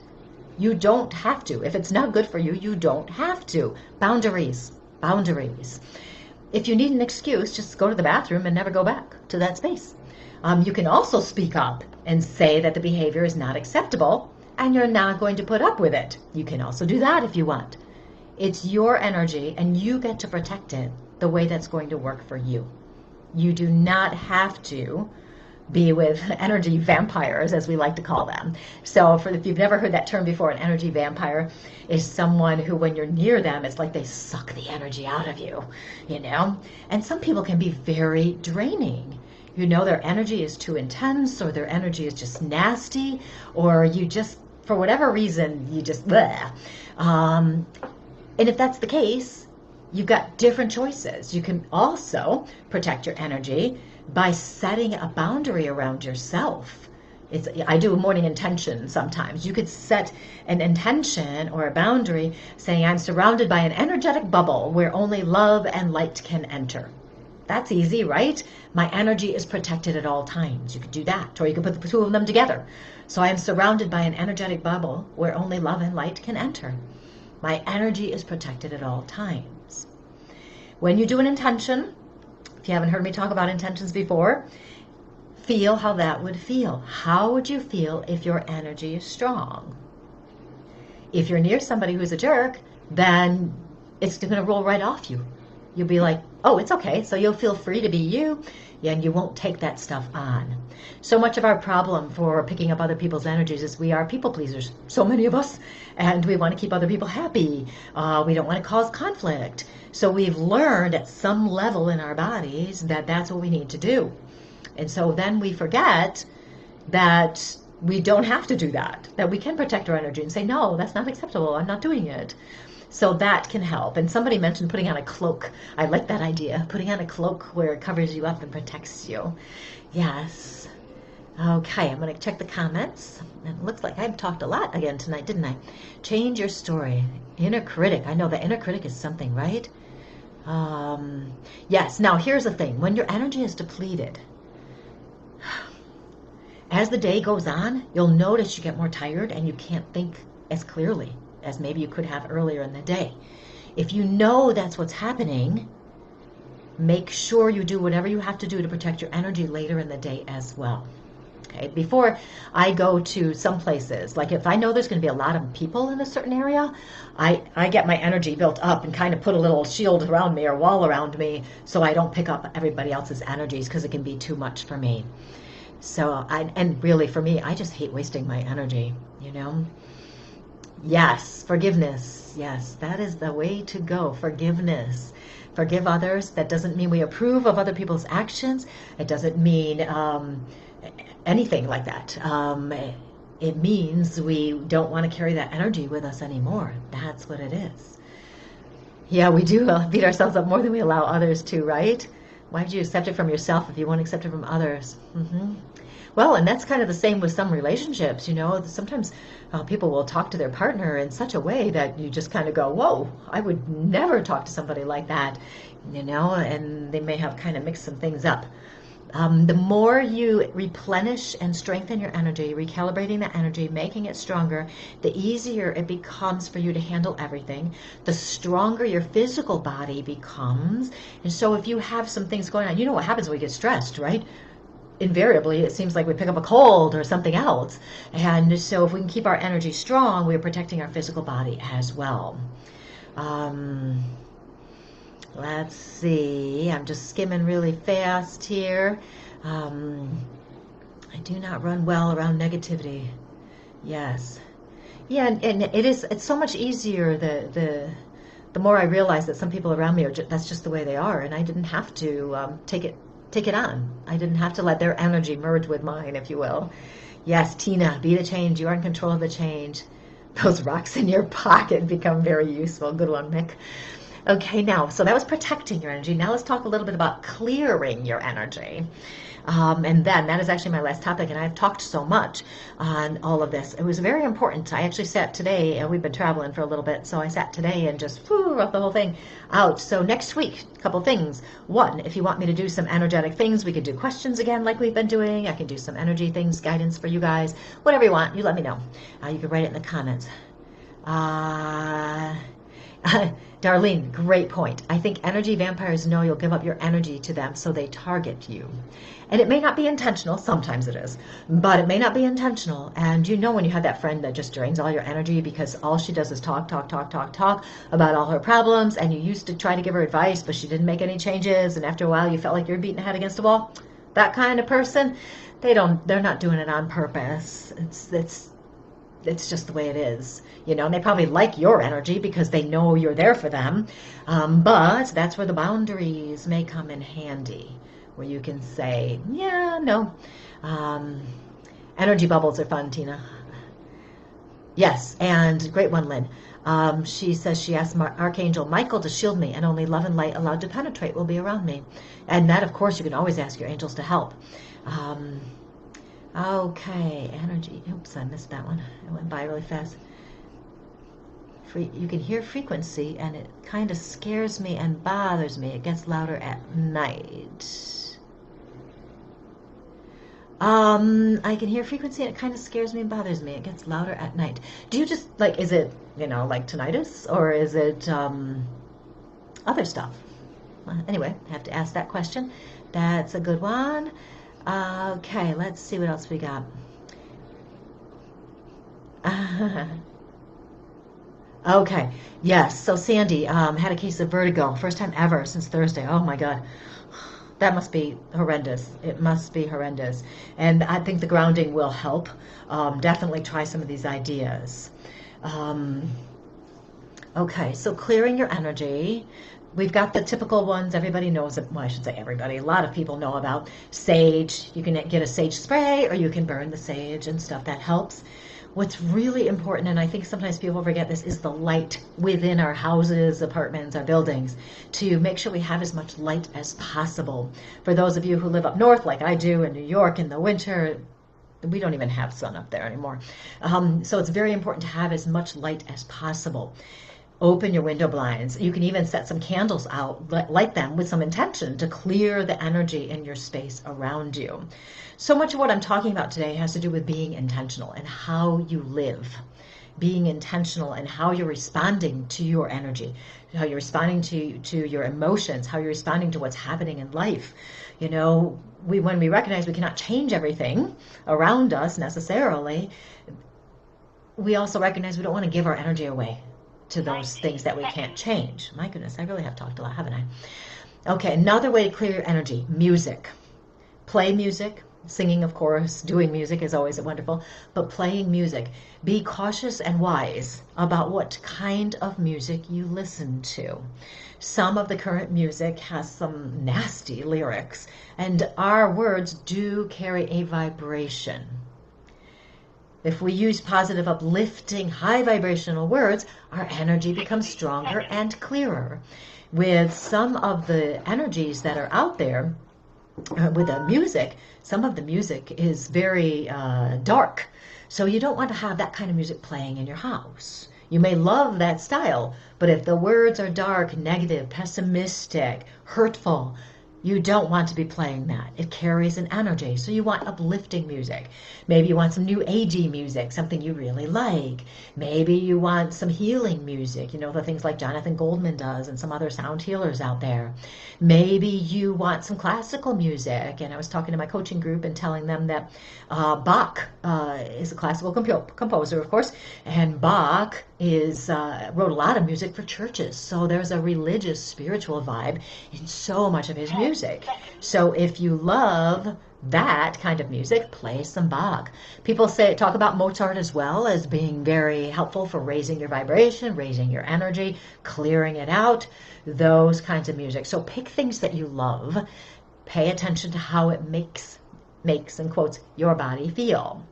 You don't have to. If it's not good for you, you don't have to. Boundaries. Boundaries. If you need an excuse, just go to the bathroom and never go back to that space. You can also speak up and say that the behavior is not acceptable and you're not going to put up with it. You can also do that if you want. It's your energy and you get to protect it the way that's going to work for you. You do not have to be with energy vampires, as we like to call them. So if you've never heard that term before, an energy vampire is someone who, when you're near them, it's like they suck the energy out of you, And some people can be very draining. Their energy is too intense, or their energy is just nasty, or you just, for whatever reason, you just, bleh. And if that's the case, you've got different choices. You can also protect your energy by setting a boundary around yourself. I do a morning intention sometimes. You could set an intention or a boundary saying, I'm surrounded by an energetic bubble where only love and light can enter. That's easy, right? My energy is protected at all times. You could do that, or you could put the two of them together. So I am surrounded by an energetic bubble where only love and light can enter. My energy is protected at all times. When you do an intention, if you haven't heard me talk about intentions before, feel how that would feel. How would you feel if your energy is strong? If you're near somebody who's a jerk, then it's going to roll right off you. You'll be like, oh, it's okay. So you'll feel free to be you, and you won't take that stuff on. So much of our problem for picking up other people's energies is we are people pleasers, so many of us, and we want to keep other people happy. We don't want to cause conflict. So we've learned at some level in our bodies that that's what we need to do. And so then we forget that we don't have to do that we can protect our energy and say, no, that's not acceptable. I'm not doing it. So that can help. And somebody mentioned putting on a cloak. I like that idea. Putting on a cloak where it covers you up and protects you. Yes. Okay, I'm going to check the comments. It looks like I've talked a lot again tonight, didn't I? Change your story. Inner critic. I know the inner critic is something, right? Yes. Now, here's the thing. When your energy is depleted, as the day goes on, you'll notice you get more tired and you can't think as clearly as maybe you could have earlier in the day. If you know that's what's happening, make sure you do whatever you have to do to protect your energy later in the day as well. Okay, before I go to some places, like if I know there's going to be a lot of people in a certain area, I get my energy built up and kind of put a little shield around me or wall around me so I don't pick up everybody else's energies, because it can be too much for me. So, and really for me, I just hate wasting my energy, Yes, forgiveness. Yes, that is the way to go. Forgiveness. Forgive others. That doesn't mean we approve of other people's actions. It doesn't mean anything like that. It means we don't want to carry that energy with us anymore. That's what it is. Yeah, we do beat ourselves up more than we allow others to, right? Why would you accept it from yourself if you won't accept it from others? Well, and that's kind of the same with some relationships, Sometimes people will talk to their partner in such a way that you just kind of go, whoa, I would never talk to somebody like that, and they may have kind of mixed some things up. The more you replenish and strengthen your energy, recalibrating the energy, making it stronger, the easier it becomes for you to handle everything, the stronger your physical body becomes. And so if you have some things going on, you know what happens when we get stressed, right? Invariably, it seems like we pick up a cold or something else. And so if we can keep our energy strong, we're protecting our physical body as well. Let's see. I'm just skimming really fast here. I do not run well around negativity. Yes. Yeah, and it's so much easier the more I realize that some people around me that's just the way they are, and I didn't have to take it on. I didn't have to let their energy merge with mine, if you will. Yes, Tina, be the change. You are in control of the change. Those rocks in your pocket become very useful. Good one, Mick. Okay, now, so that was protecting your energy. Now let's talk a little bit about clearing your energy. And then that is actually my last topic, and I've talked so much on all of this. It was very important. I actually sat today, and we've been traveling for a little bit, so I sat today and just wrote the whole thing out. So next week, a couple things. One, if you want me to do some energetic things, we could do questions again like we've been doing. I can do some energy things, guidance for you guys. Whatever you want, you let me know. You can write it in the comments. Darlene, great point. I think energy vampires know you'll give up your energy to them, so they target you. And it may not be intentional, sometimes it is, but it may not be intentional. And you know when you have that friend that just drains all your energy because all she does is talk about all her problems, and you used to try to give her advice, but she didn't make any changes, and after a while you felt like you're beating her head against the wall? That kind of person, they're not doing it on purpose. It's just the way it is, you know, and they probably like your energy because they know you're there for them. But that's where the boundaries may come in handy, where you can say, yeah, no. Energy bubbles are fun, Tina. Yes, and great one, Lynn. She says she asked Archangel Michael to shield me, and only love and light allowed to penetrate will be around me. And that, of course, you can always ask your angels to help. Okay, energy. Oops, I missed that one. It went by really fast. You can hear frequency, and it kind of scares me and bothers me. It gets louder at night. I can hear frequency, and it kind of scares me and bothers me. It gets louder at night. Do you just, like, is it, you know, like tinnitus, or is it other stuff? Anyway, I have to ask that question. That's a good one. Okay, let's see what else we got. Okay, yes, so Sandy had a case of vertigo, first time ever since Thursday. Oh my God, that must be horrendous. It must be horrendous. And I think the grounding will help. Definitely try some of these ideas. Okay, so clearing your energy. We've got the typical ones everybody knows, well, I should say everybody, a lot of people know about. Sage, you can get a sage spray, or you can burn the sage and stuff. That helps. What's really important, and I think sometimes people forget this, is the light within our houses, apartments, our buildings, to make sure we have as much light as possible. For those of you who live up north, like I do in New York in the winter, we don't even have sun up there anymore. So it's very important to have as much light as possible. Open your window blinds. You can even set some candles out, light them with some intention to clear the energy in your space around you. So much of what I'm talking about today has to do with being intentional and how you live. Being intentional and how you're responding to your energy, how you're responding to your emotions, how you're responding to what's happening in life. You know, when we recognize we cannot change everything around us necessarily, we also recognize we don't want to give our energy away to those things that we can't change. My goodness, I really have talked a lot, haven't I? Okay, another way to clear your energy, music. Play music. Singing, of course, doing music is always wonderful, but playing music. Be cautious and wise about what kind of music you listen to. Some of the current music has some nasty lyrics, and our words do carry a vibration. If we use positive, uplifting, high vibrational words, our energy becomes stronger and clearer. With some of the energies that are out there, with the music, some of the music is very dark. So you don't want to have that kind of music playing in your house. You may love that style, but if the words are dark, negative, pessimistic, hurtful, you don't want to be playing that. It carries an energy. So you want uplifting music. Maybe you want some new agey music, something you really like. Maybe you want some healing music, you know, the things like Jonathan Goldman does and some other sound healers out there. Maybe you want some classical music. And I was talking to my coaching group and telling them that Bach is a classical composer, of course, and Bach wrote a lot of music for churches. So there's a religious, spiritual vibe in so much of his music. So if you love that kind of music, play some Bach. People talk about Mozart as well as being very helpful for raising your vibration, raising your energy, clearing it out, those kinds of music. So pick things that you love. Pay attention to how it makes, in quotes, your body feel.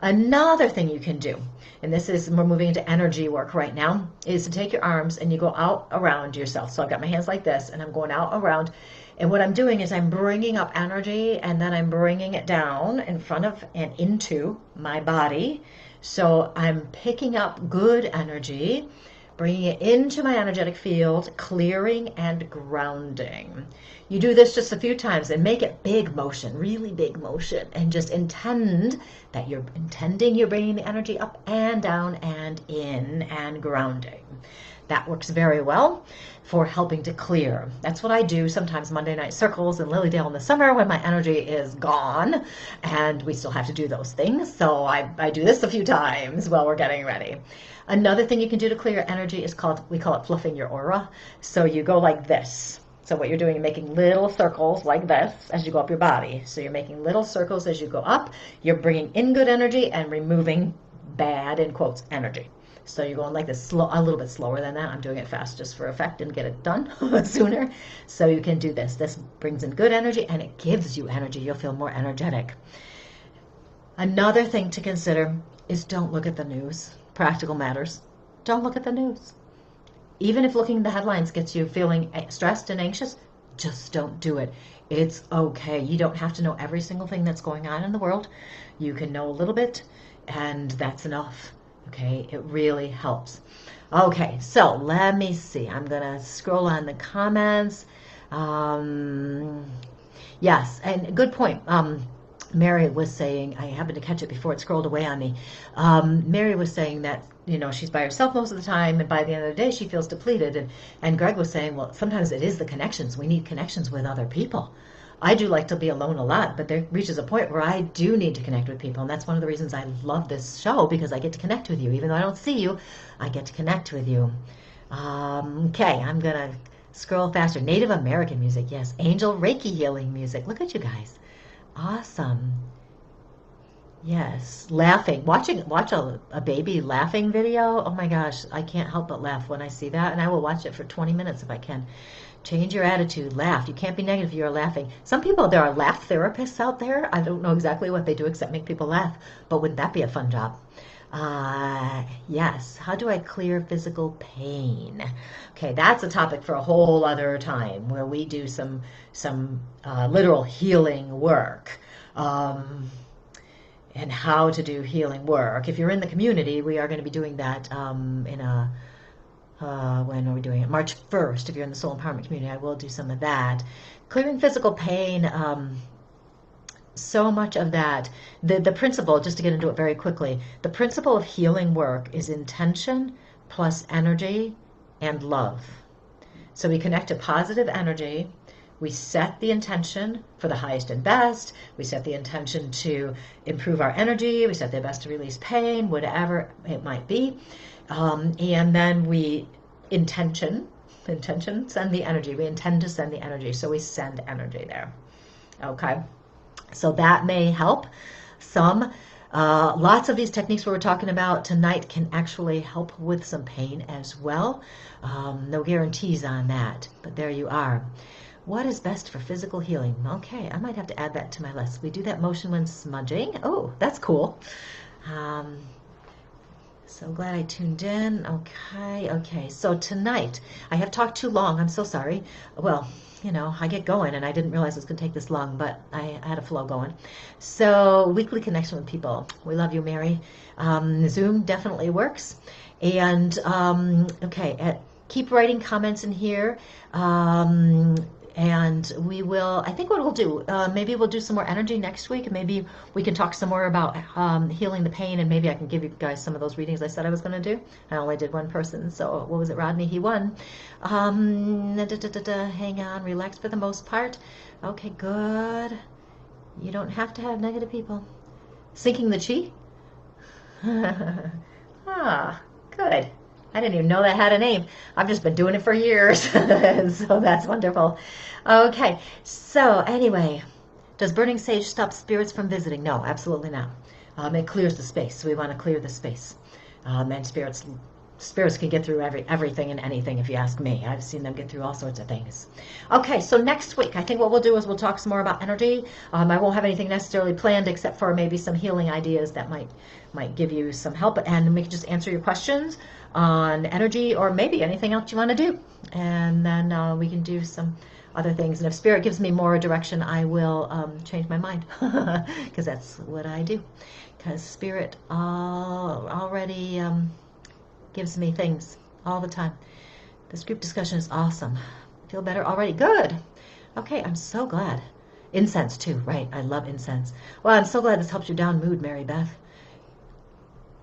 Another thing you can do, and this is, we're moving into energy work right now, is to take your arms and you go out around yourself. So I've got my hands like this and I'm going out around. And what I'm doing is I'm bringing up energy and then I'm bringing it down in front of and into my body. So I'm picking up good energy, bringing it into my energetic field, clearing and grounding. You do this just a few times and make it big motion, really big motion, and just intend that you're bringing the energy up and down and in and grounding. That works very well for helping to clear. That's what I do sometimes Monday night circles in Lilydale in the summer when my energy is gone and we still have to do those things. So I do this a few times while we're getting ready. Another thing you can do to clear your energy is we call it fluffing your aura. So you go like this. So what you're doing, you're making little circles like this as you go up your body. So you're making little circles as you go up. You're bringing in good energy and removing bad, in quotes, energy. So you're going like this, a little bit slower than that. I'm doing it fast just for effect and get it done sooner. So you can do this. This brings in good energy and it gives you energy. You'll feel more energetic. Another thing to consider is don't look at the news. Practical matters. Don't look at the news. Even if looking at the headlines gets you feeling stressed and anxious, just don't do it. It's okay. You don't have to know every single thing that's going on in the world. You can know a little bit, and that's enough. Okay, it really helps. Okay, so let me see. I'm going to scroll on the comments. Yes, and good point. Mary was saying, I happened to catch it before it scrolled away on me. Mary was saying that, she's by herself most of the time, and by the end of the day, she feels depleted. And Greg was saying, well, sometimes it is the connections. We need connections with other people. I do like to be alone a lot, but there reaches a point where I do need to connect with people. And that's one of the reasons I love this show, because I get to connect with you. Even though I don't see you, I get to connect with you. Okay, I'm going to scroll faster. Native American music, yes. Angel Reiki healing music. Look at you guys. Awesome. Yes, laughing. Watch a baby laughing video. Oh my gosh, I can't help but laugh when I see that, and I will watch it for 20 minutes if I can. Change your attitude. Laugh. You can't be negative if you're laughing. Some people, there are laugh therapists out there. I don't know exactly what they do except make people laugh, but wouldn't that be a fun job? Yes. How do I clear physical pain? Okay, that's a topic for a whole other time where we do some literal healing work. And how to do healing work. If you're in the community, we are going to be doing that when are we doing it? March 1st. If you're in the Soul Empowerment community, I will do some of that. Clearing physical pain, so much of that. The principle, just to get into it very quickly, the principle of healing work is intention plus energy and love. So we connect to positive energy. We set the intention for the highest and best. We set the intention to improve our energy. We set the best to release pain, whatever it might be. And then we intention, send the energy. We intend to send the energy. So we send energy there. Okay. So that may help some. Lots of these techniques we were talking about tonight can actually help with some pain as well. No guarantees on that, but there you are. What is best for physical healing? Okay, I might have to add that to my list. We do that motion when smudging. Oh, that's cool. So glad I tuned in. Okay. So tonight, I have talked too long. I'm so sorry. Well, I get going, and I didn't realize it was going to take this long, but I had a flow going. So weekly connection with people. We love you, Mary. Zoom definitely works. And, okay, keep writing comments in here. And we will, I think what we'll do, maybe we'll do some more energy next week. Maybe we can talk some more about healing the pain, and maybe I can give you guys some of those readings I said I was going to do. I only did one person, so what was it, Rodney? He won. Hang on, relax for the most part. Okay, good. You don't have to have negative people. Sinking the chi? Good. I didn't even know that had a name. I've just been doing it for years. So that's wonderful. Okay, so anyway, does burning sage stop spirits from visiting? No, absolutely not. It clears the space. So we want to clear the space. And spirits can get through everything and anything, if you ask me. I've seen them get through all sorts of things. Okay, so next week, I think what we'll do is we'll talk some more about energy. I won't have anything necessarily planned except for maybe some healing ideas that might give you some help, and we can just answer your questions on energy or maybe anything else you want to do. And then we can do some other things. And if Spirit gives me more direction, I will change my mind, because that's what I do. Because Spirit already gives me things all the time. This group discussion is awesome. Feel better already? Good. Okay, I'm so glad. Incense too, right? I love incense. Well, I'm so glad this helps you down mood, Mary Beth.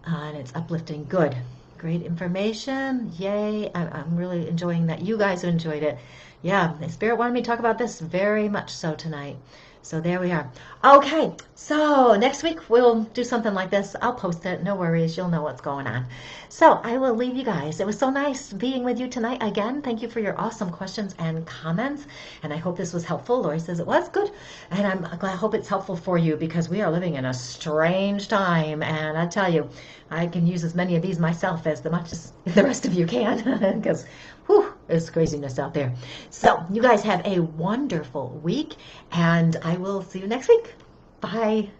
And it's uplifting. Good. Great information. Yay. I'm really enjoying that. You guys enjoyed it. Yeah, the Spirit wanted me to talk about this very much so tonight. So there we are. Okay, so next week we'll do something like this. I'll post it. No worries. You'll know what's going on. So I will leave you guys. It was so nice being with you tonight again. Thank you for your awesome questions and comments. And I hope this was helpful. Lori says it was good. And I hope it's helpful for you, because we are living in a strange time. And I tell you, I can use as many of these myself as much as the rest of you can, because whew, there's craziness out there. So you guys have a wonderful week, and I will see you next week. Bye.